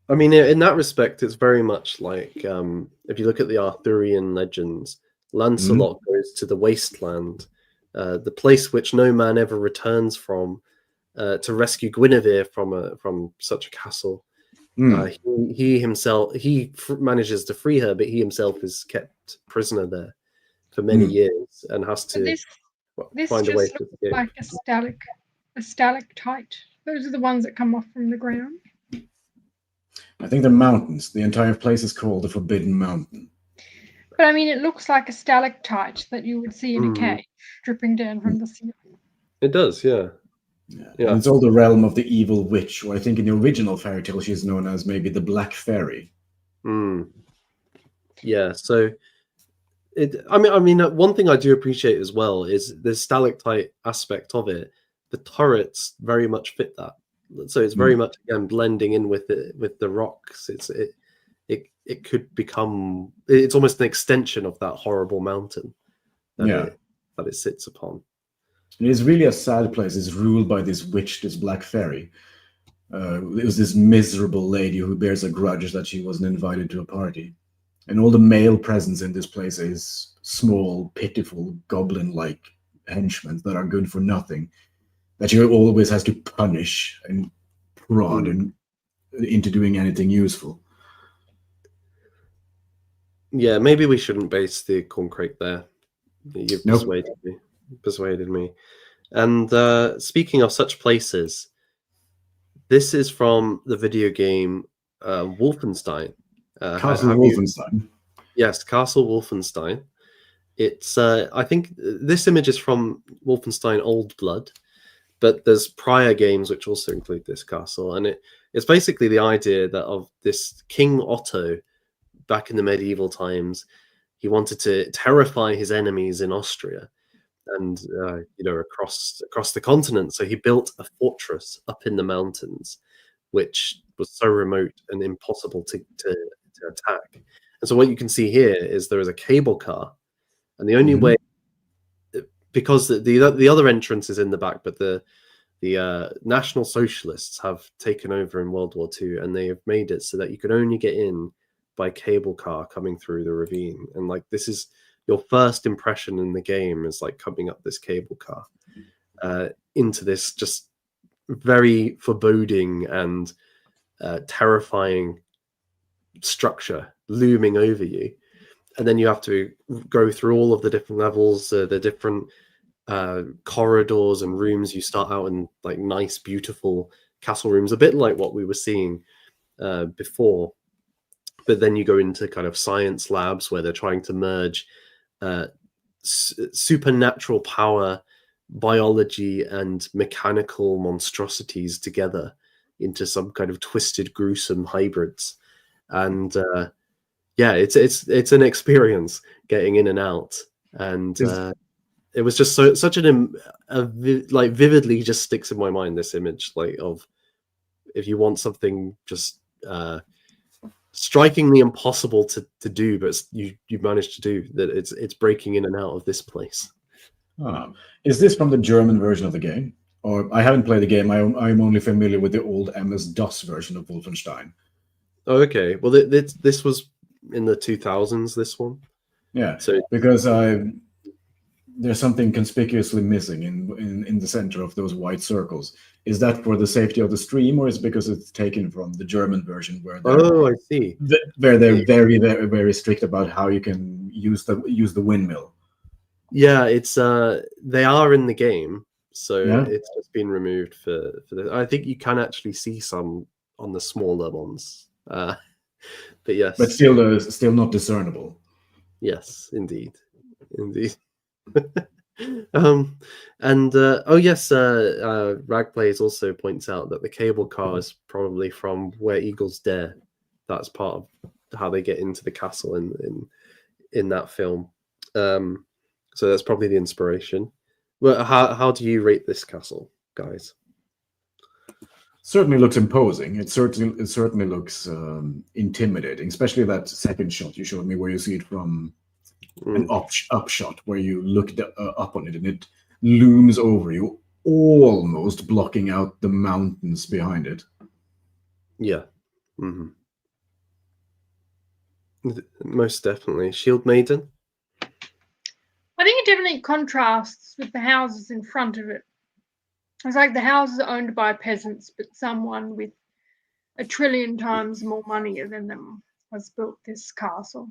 I mean, in that respect, it's very much like if you look at the Arthurian legends, Lancelot goes to the wasteland, the place which no man ever returns from, to rescue Guinevere from such a castle. He himself manages to free her, but he himself is kept prisoner there for many years and has to find a way to escape. Like a stalactite. Those are the ones that come off from the ground. I think they're mountains. The entire place is called the Forbidden Mountain. But I mean, it looks like a stalactite that you would see in a cave dripping down from the ceiling. It does, yeah. Yeah. And it's all the realm of the evil witch, or I think in the original fairy tale she's known as maybe the Black Fairy. Yeah, so I mean, one thing I do appreciate as well is the stalactite aspect of it. The turrets very much fit that. So it's very much again blending in with the rocks. It could become, it's almost an extension of that horrible mountain that it sits upon. It is really a sad place. It's ruled by this witch, this Black Fairy. It was this miserable lady who bears a grudge that she wasn't invited to a party. And all the male presence in this place is small, pitiful, goblin-like henchmen that are good for nothing, that she always has to punish and prod into doing anything useful. Yeah, maybe we shouldn't base the Corncrake there. You've persuaded me. And speaking of such places, this is from the video game Wolfenstein. Castle Wolfenstein. Yes, Castle Wolfenstein. It's I think this image is from Wolfenstein Old Blood, but there's prior games which also include this castle, and it's basically the idea that of this King Otto back in the medieval times. He wanted to terrify his enemies in Austria and across the continent. So he built a fortress up in the mountains, which was so remote and impossible to attack. And so what you can see here is there is a cable car, and the only way, because the other entrance is in the back, but the National Socialists have taken over in World War II, and they have made it so that you can only get in by cable car coming through the ravine. And like, this is your first impression in the game, is like coming up this cable car into this just very foreboding and terrifying structure looming over you. And then you have to go through all of the different levels, the different corridors and rooms. You start out in like nice, beautiful castle rooms, a bit like what we were seeing before. But then you go into kind of science labs where they're trying to merge supernatural power, biology, and mechanical monstrosities together into some kind of twisted, gruesome hybrids. And it's an experience getting in and out. And it was just such like vividly just sticks in my mind, this image, like of if you want something just strikingly impossible to do, but you managed to do that. It's breaking in and out of this place. Is this from the German version of the game? Or I haven't played the game. I'm only familiar with the old MS-DOS version of Wolfenstein. Oh, okay. Well, this was in the 2000s. This one. Yeah. So because there's something conspicuously missing in the center of those white circles. Is that for the safety of the stream, or is it because it's taken from the German version where Oh, I see. they're very, very, very strict about how you can use the windmill? Yeah, it's they are in the game, so Yeah. it's just been removed for the. I think you can actually see some on the smaller ones, but yes, But still not discernible. yes, indeed. And oh yes, Ragplays also points out that the cable car is probably from Where Eagles Dare. That's part of how they get into the castle in that film. So that's probably the inspiration. Well, how do you rate this castle, guys? Certainly looks imposing. It certainly looks intimidating, especially that second shot you showed me where you see it from an up shot, where you look up on it and it looms over you, almost blocking out the mountains behind it. Yeah. Most definitely. Shield Maiden? I think it definitely contrasts with the houses in front of it. It's like the houses are owned by peasants, but someone with 1 trillion times more money than them has built this castle.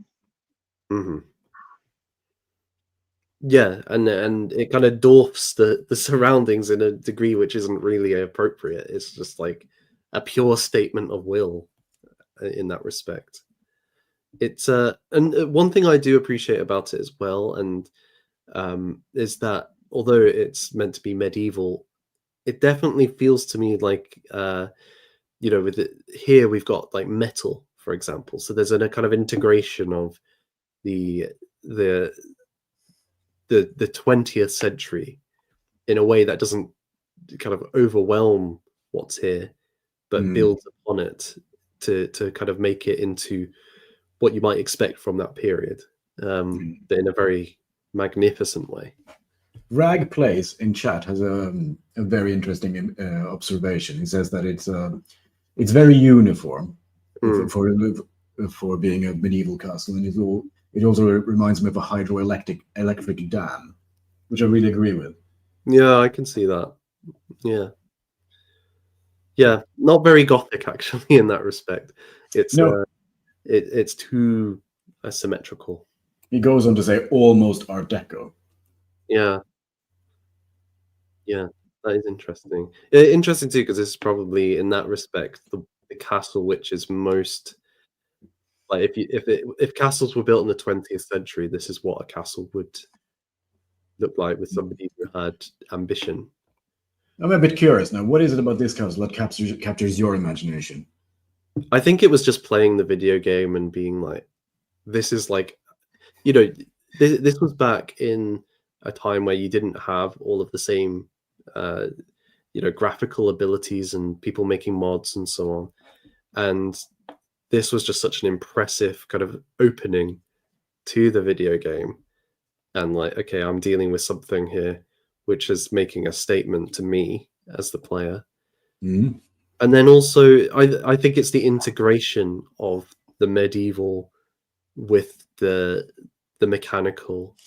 Yeah, and it kind of dwarfs the surroundings in a degree which isn't really appropriate. It's just like a pure statement of will in that respect. It's and one thing I do appreciate about it as well, and is that although it's meant to be medieval, it definitely feels to me like with it here we've got like metal, for example. So there's a kind of integration of the 20th century in a way that doesn't kind of overwhelm what's here, but builds upon it to kind of make it into what you might expect from that period, but in a very magnificent way. Rag Plays in chat has a very interesting observation. He says that it's very uniform for being a medieval castle, and it also reminds me of a hydroelectric dam, which I really agree with. Yeah, I can see that. Yeah, not very Gothic actually in that respect. It's it's too asymmetrical. He goes on to say almost Art Deco. Yeah, that is interesting. Interesting too, because this is probably in that respect the castle which is most like if castles were built in the 20th century, this is what a castle would look like with somebody who had ambition. I'm a bit curious now. What is it about this castle that captures your imagination? I think it was just playing the video game and being like, this is like, this was back in a time where you didn't have all of the same, graphical abilities and people making mods and so on. And this was just such an impressive kind of opening to the video game. And like, okay, I'm dealing with something here which is making a statement to me as the player. And then also, I think it's the integration of the medieval with the mechanical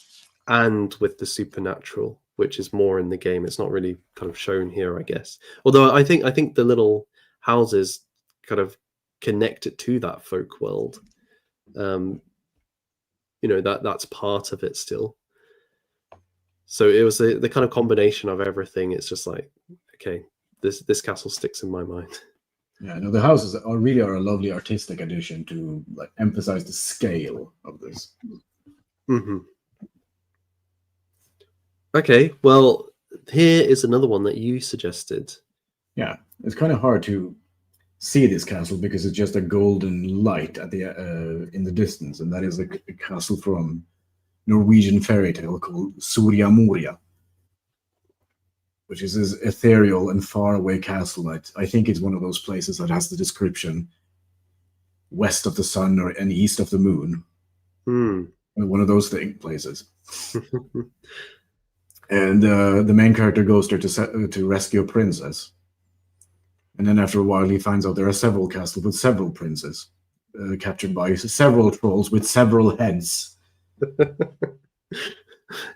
and with the supernatural, which is more in the game. It's not really kind of shown here, I guess. Although I think the little houses kind of connect it to that folk world. That's part of it still. So it was the kind of combination of everything. It's just like, okay, this castle sticks in my mind. Yeah, no, the houses are a lovely artistic addition to like emphasize the scale of this. Okay, well, here is another one that you suggested. Yeah, it's kind of hard to see this castle because it's just a golden light at the in the distance, and that is a castle from Norwegian fairy tale called Soria Moria, which is this ethereal and faraway castle that I think it's one of those places that has the description west of the sun and east of the moon. One of those places. And the main character goes there to rescue a princess. And then after a while, he finds out there are several castles with several princes, captured by several trolls with several heads.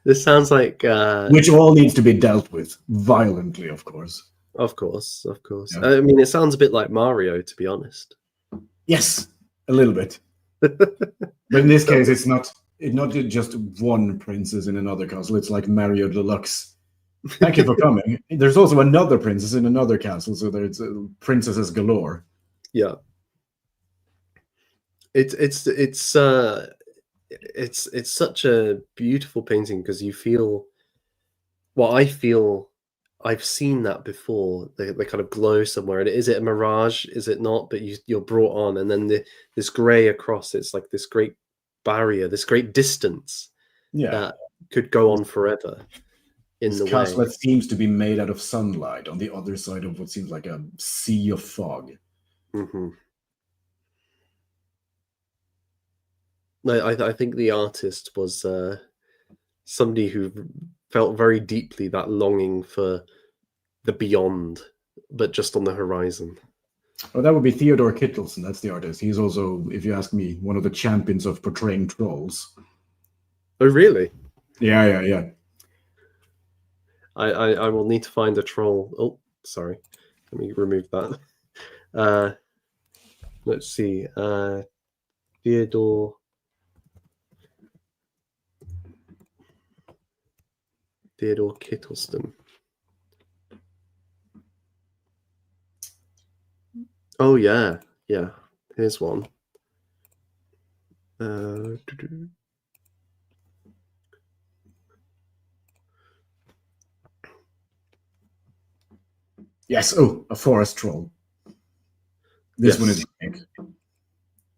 This sounds like which all needs to be dealt with violently, of course. Of course, of course. Yeah. I mean, it sounds a bit like Mario, to be honest. Yes, a little bit. But in this case, it's not just one princess in another castle. It's like Mario Deluxe. Thank you for coming. There's also another princess in another castle, so there's princesses galore. Yeah. It's such a beautiful painting because you feel, well, I feel I've seen that before. They kind of glow somewhere, and is it a mirage? Is it not? But you're brought on, and then this grey across. It's like this great barrier, this great distance that could go on forever. In the castle way that seems to be made out of sunlight on the other side of what seems like a sea of fog. Mm-hmm. I think the artist was somebody who felt very deeply that longing for the beyond, but just on the horizon. Oh, that would be Theodore Kittelsen. That's the artist. He's also, if you ask me, one of the champions of portraying trolls. Oh, really? Yeah. I will need to find a troll. Oh, sorry. Let me remove that. Let's see. Theodore Kittleston. Oh yeah. Here's one. Yes. Oh, a forest troll. This one is big.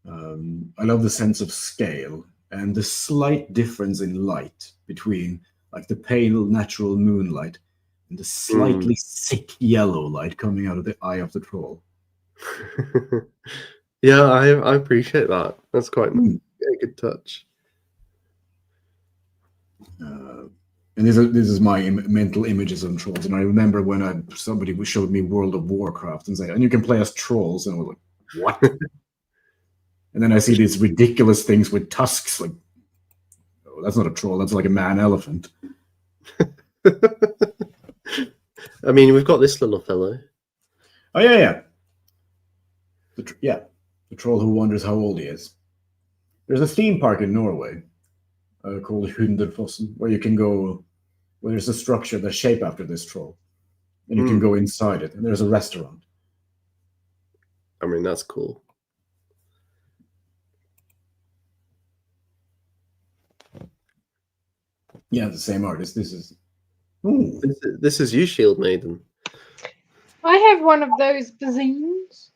I love the sense of scale and the slight difference in light between like the pale natural moonlight and the slightly sick yellow light coming out of the eye of the troll. Yeah, I appreciate that. That's quite a good touch. And this is my mental images of trolls. And I remember when somebody showed me World of Warcraft and said, and you can play as trolls. And I was like, what? And then I see these ridiculous things with tusks. Like, oh, that's not a troll. That's like a man elephant. I mean, we've got this little fellow. Oh, yeah. The troll who wonders how old he is. There's a theme park in Norway called Hunderfossen, where you can go, where there's a structure that's shaped after this troll. And you can go inside it, and there's a restaurant. I mean, that's cool. Yeah, the same artist. This is you, Shield Maiden. I have one of those bazines.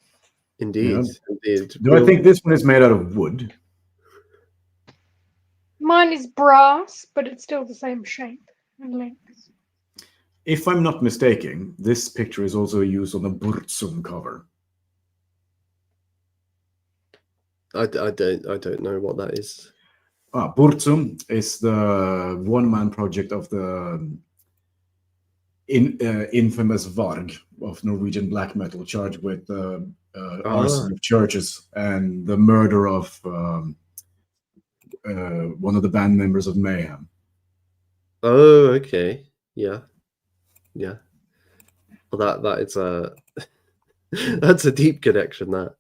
Indeed. Do I think this one is made out of wood? Mine is brass, but it's still the same shape and length. If I'm not mistaken, this picture is also used on the Burzum cover. I don't know what that is. Burzum is the one-man project of the infamous Varg of Norwegian black metal, charged with arson of churches and the murder of one of the band members of Mayhem. Oh, okay. Yeah. Well, that is a that's a deep connection. That,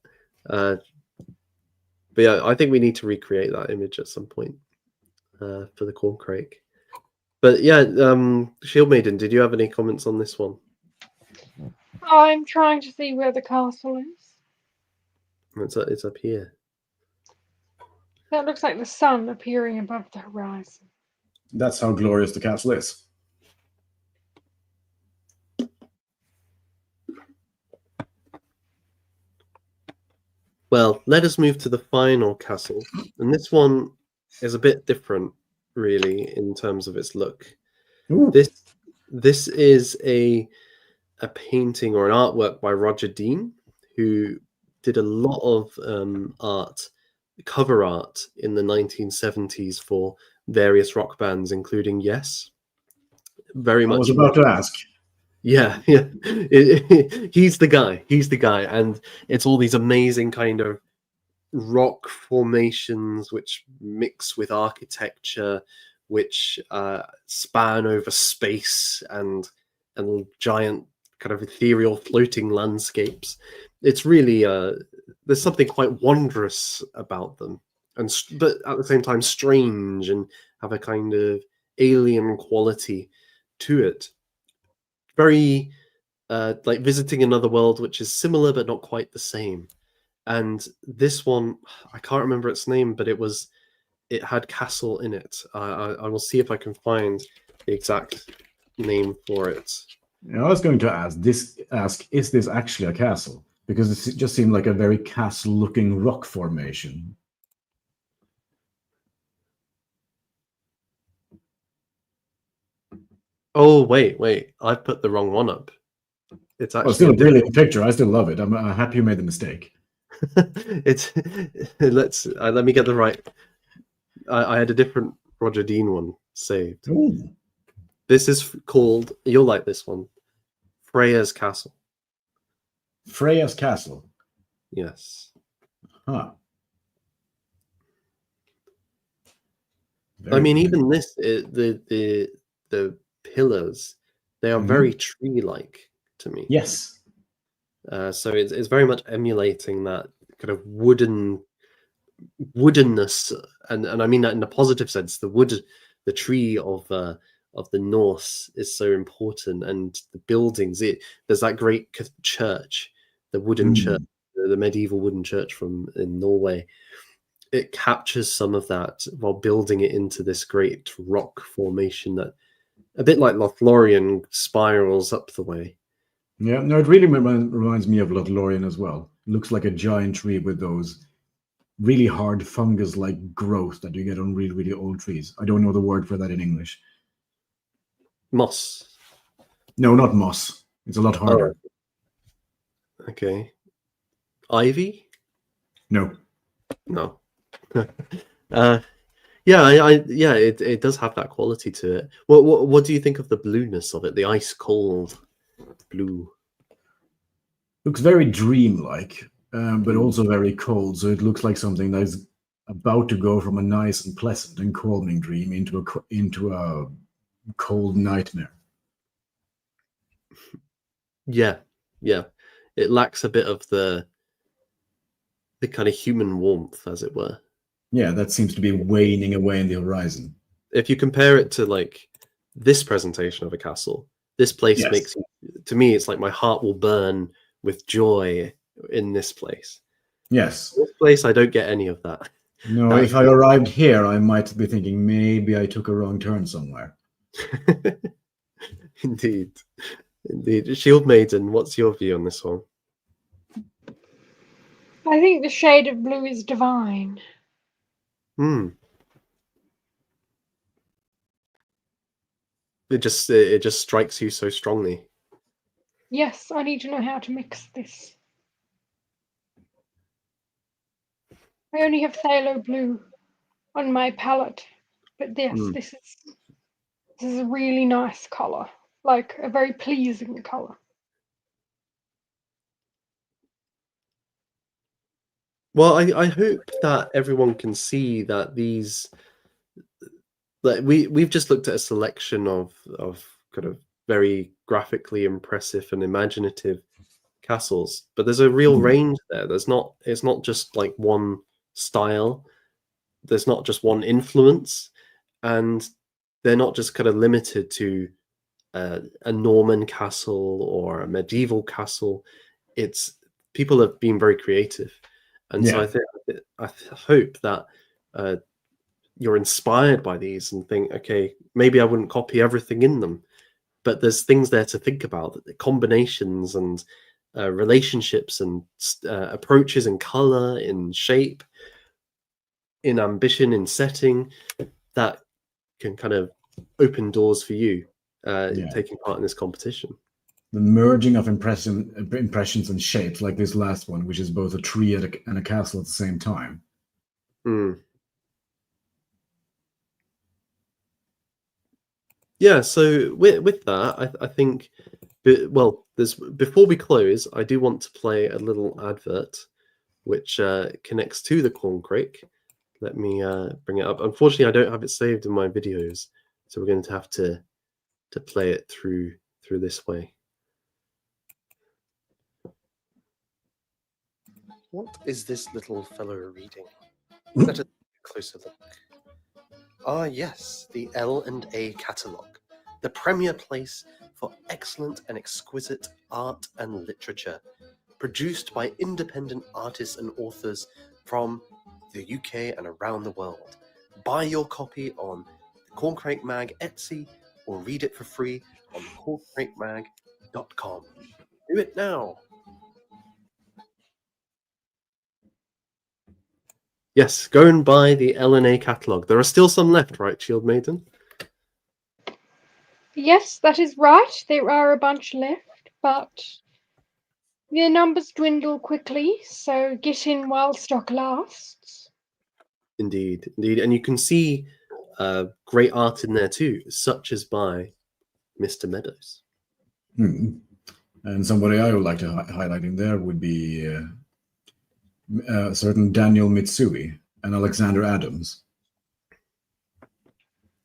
but yeah, I think we need to recreate that image at some point for the Corncrake. But yeah, Shield Maiden, did you have any comments on this one? I'm trying to see where the castle is. It's up here. That looks like the sun appearing above the horizon. That's how glorious the castle is. Well, let us move to the final castle. And this one is a bit different, really, in terms of its look. Ooh. This is a painting or an artwork by Roger Dean, who did a lot of cover art in the 1970s for various rock bands, including Yes. Very much. I was about to ask. Yeah. He's the guy. And it's all these amazing kind of rock formations which mix with architecture, which span over space and giant kind of ethereal floating landscapes. It's really there's something quite wondrous about them, but at the same time strange and have a kind of alien quality to it. Very like visiting another world, which is similar but not quite the same. And this one, I can't remember its name, but it had castle in it. I will see if I can find the exact name for it. I was going to ask, is this actually a castle? Because it just seemed like a very castle-looking rock formation. Oh, wait. I put the wrong one up. It's actually still a brilliant picture. I still love it. I'm happy you made the mistake. It's let me get the right. I had a different Roger Dean one saved. Ooh. This is called, you'll like this one, Freya's Castle. Freya's Castle. Yes. Huh. I mean, even this, the pillars, they are very tree-like to me. Yes. So it's very much emulating that kind of woodenness, and I mean that in a positive sense. The tree of the Norse is so important, and the buildings. There's that great church, the wooden church, the medieval wooden church in Norway. It captures some of that while building it into this great rock formation that, a bit like Lothlorien, spirals up the way. Yeah, no, it really reminds me of Lothlorien as well. It looks like a giant tree with those really hard fungus-like growth that you get on really, really old trees. I don't know the word for that in English. Moss. No, not moss. It's a lot harder. Oh. Okay. Ivy? No. No. Yeah, it does have that quality to it. What do you think of the blueness of it? The ice cold blue. Looks very dreamlike, but also very cold. So it looks like something that's about to go from a nice and pleasant and calming dream into a cold nightmare. Yeah. It lacks a bit of the kind of human warmth, as it were. Yeah, that seems to be waning away in the horizon. If you compare it to like this presentation of a castle, this place makes, to me, it's like my heart will burn with joy in this place. Yes. This place, I don't get any of that. No, if I arrived here, I might be thinking maybe I took a wrong turn somewhere. Indeed. Shield Maiden, what's your view on this one? I think the shade of blue is divine. It just strikes you so strongly. Yes, I need to know how to mix this. I only have phthalo blue on my palette, but yes, this is a really nice color, like a very pleasing color. Well, I hope that everyone can see that these, like we've just looked at a selection of kind of very graphically impressive and imaginative castles, but there's a real range there. It's not just like one style. There's not just one influence, and they're not just kind of limited to a Norman castle or a medieval castle. It's people have been very creative, and so I hope that you're inspired by these and think, okay, maybe I wouldn't copy everything in them, but there's things there to think about, the combinations and relationships and approaches in color, in shape, in ambition, in setting, that can kind of open doors for you taking part in this competition. The merging of impressions and shapes, like this last one, which is both a tree and a castle at the same time. Yeah, so with that, I think, well, before we close, I do want to play a little advert which connects to the Corncrake, Let me bring it up. Unfortunately, I don't have it saved in my videos, so we're going to have to play it through this way. What is this little fellow reading? Let us take a closer look. Ah, yes, the L&A catalogue, the premier place for excellent and exquisite art and literature, produced by independent artists and authors from the UK and around the world. Buy your copy on the Corncrake Mag Etsy or read it for free on corncrakemag.com. Do it now! Yes, go and buy the L&A catalogue. There are still some left, right, Shield Maiden? Yes, that is right. There are a bunch left, but their numbers dwindle quickly, so get in while stock lasts. Indeed, indeed. And you can see great art in there too, such as by Mr. Meadows. And somebody I would like to highlight in there would be certain Daniel Mitsui and Alexander Adams.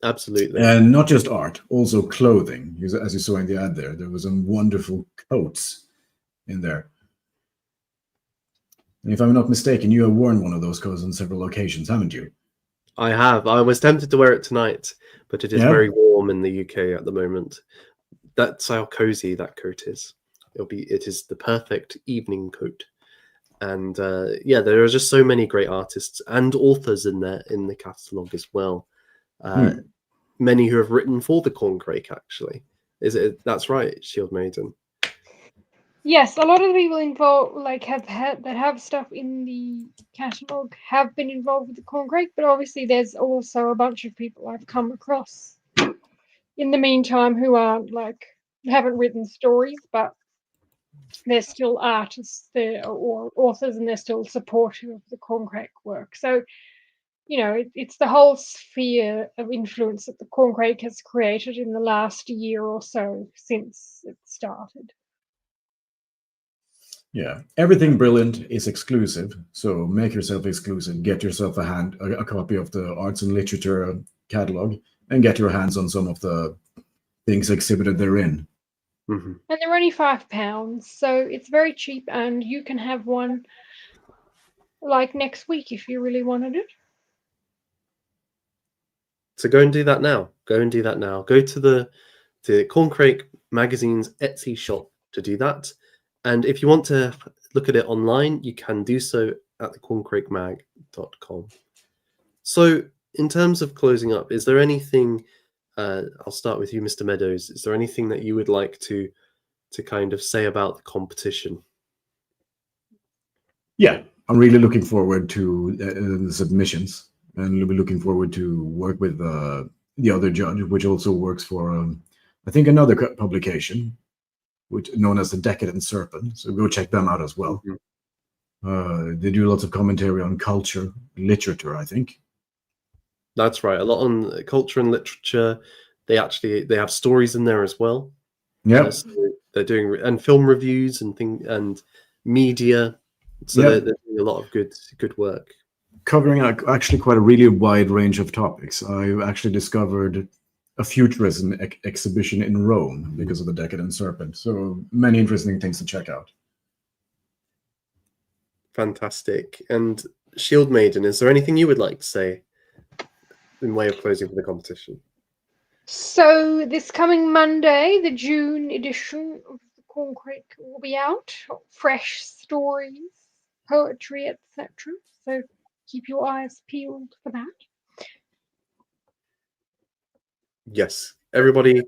Absolutely. And not just art, also clothing. As you saw in the ad there was some wonderful coats in there. And if I'm not mistaken, you have worn one of those coats on several occasions, haven't you? I have. I was tempted to wear it tonight, but it is very warm in the UK at the moment. That's how cozy that coat is. It is the perfect evening coat. And yeah, there are just so many great artists and authors in there in the catalogue as well. Many who have written for the Corncrake, actually. That's right, Shield Maiden? Yes, a lot of the people involved, like that have stuff in the catalogue, have been involved with the Corncrake, but obviously there's also a bunch of people I've come across in the meantime who aren't haven't written stories, but they're still artists or authors, and they're still supportive of the Corncrake work. So, it's the whole sphere of influence that the Corncrake has created in the last year or so since it started. Yeah, everything brilliant is exclusive, so make yourself exclusive. Get yourself a copy of the Arts and Literature catalog, and get your hands on some of the things exhibited therein. Mm-hmm. And they're only £5, so it's very cheap, and you can have one like next week if you really wanted it. So go and do that now. Go to the Corncrake Magazine's Etsy shop to do that. And if you want to look at it online, you can do so at thecorncrakemag.com. So in terms of closing up, is there anything, I'll start with you, Mr. Meadows, is there anything that you would like to kind of say about the competition? Yeah, I'm really looking forward to the submissions, and we'll be looking forward to work with the other judge, which also works for, I think, another publication, which known as the Decadent Serpent. So go check them out as well. Mm-hmm. They do lots of commentary on culture, literature, I think. That's right. A lot on culture and literature. They have stories in there as well. Yeah, so they're doing and film reviews and media. So they're doing a lot of good work, covering actually quite a really wide range of topics. I actually discovered a futurism exhibition in Rome because of the Decadent Serpent. So many interesting things to check out. Fantastic. And Shield Maiden, is there anything you would like to say in way of closing for the competition? So this coming Monday, the June edition of the Corncrake will be out. Fresh stories, poetry, etc. So keep your eyes peeled for that. Yes, everybody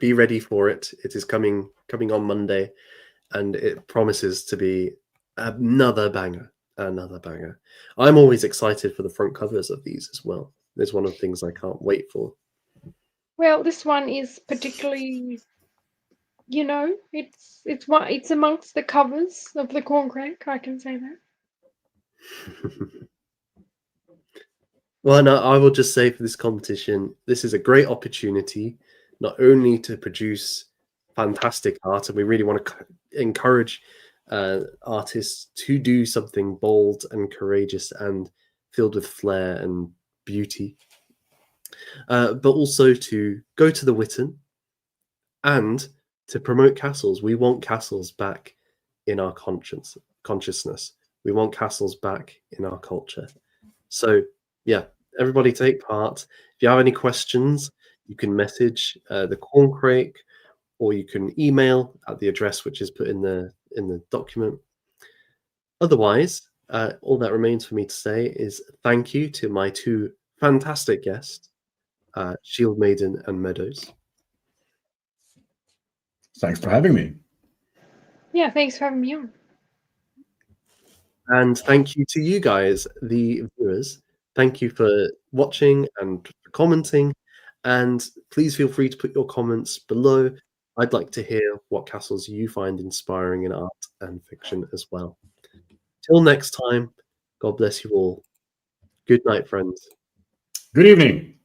be ready for it. It is coming on Monday, and it promises to be another banger. I'm always excited for the front covers of these as well. It's one of the things I can't wait for. Well, this one is particularly, it's amongst the covers of the Corncrake, I can say that. Well, no, I will just say for this competition, this is a great opportunity, not only to produce fantastic art, and we really want to encourage artists to do something bold and courageous and filled with flair and beauty, but also to go to the Witten and to promote castles. We want castles back in our consciousness. We want castles back in our culture. So yeah, everybody take part. If you have any questions, you can message the Corncrake, or you can email at the address which is put in the document. Otherwise, all that remains for me to say is thank you to my two fantastic guests, Shield Maiden and Meadows. Thanks for having me. Yeah, thanks for having me on. And thank you to you guys, the viewers. Thank you for watching and for commenting. And please feel free to put your comments below. I'd like to hear what castles you find inspiring in art and fiction as well. Till next time, God bless you all. Good night, friends. Good evening.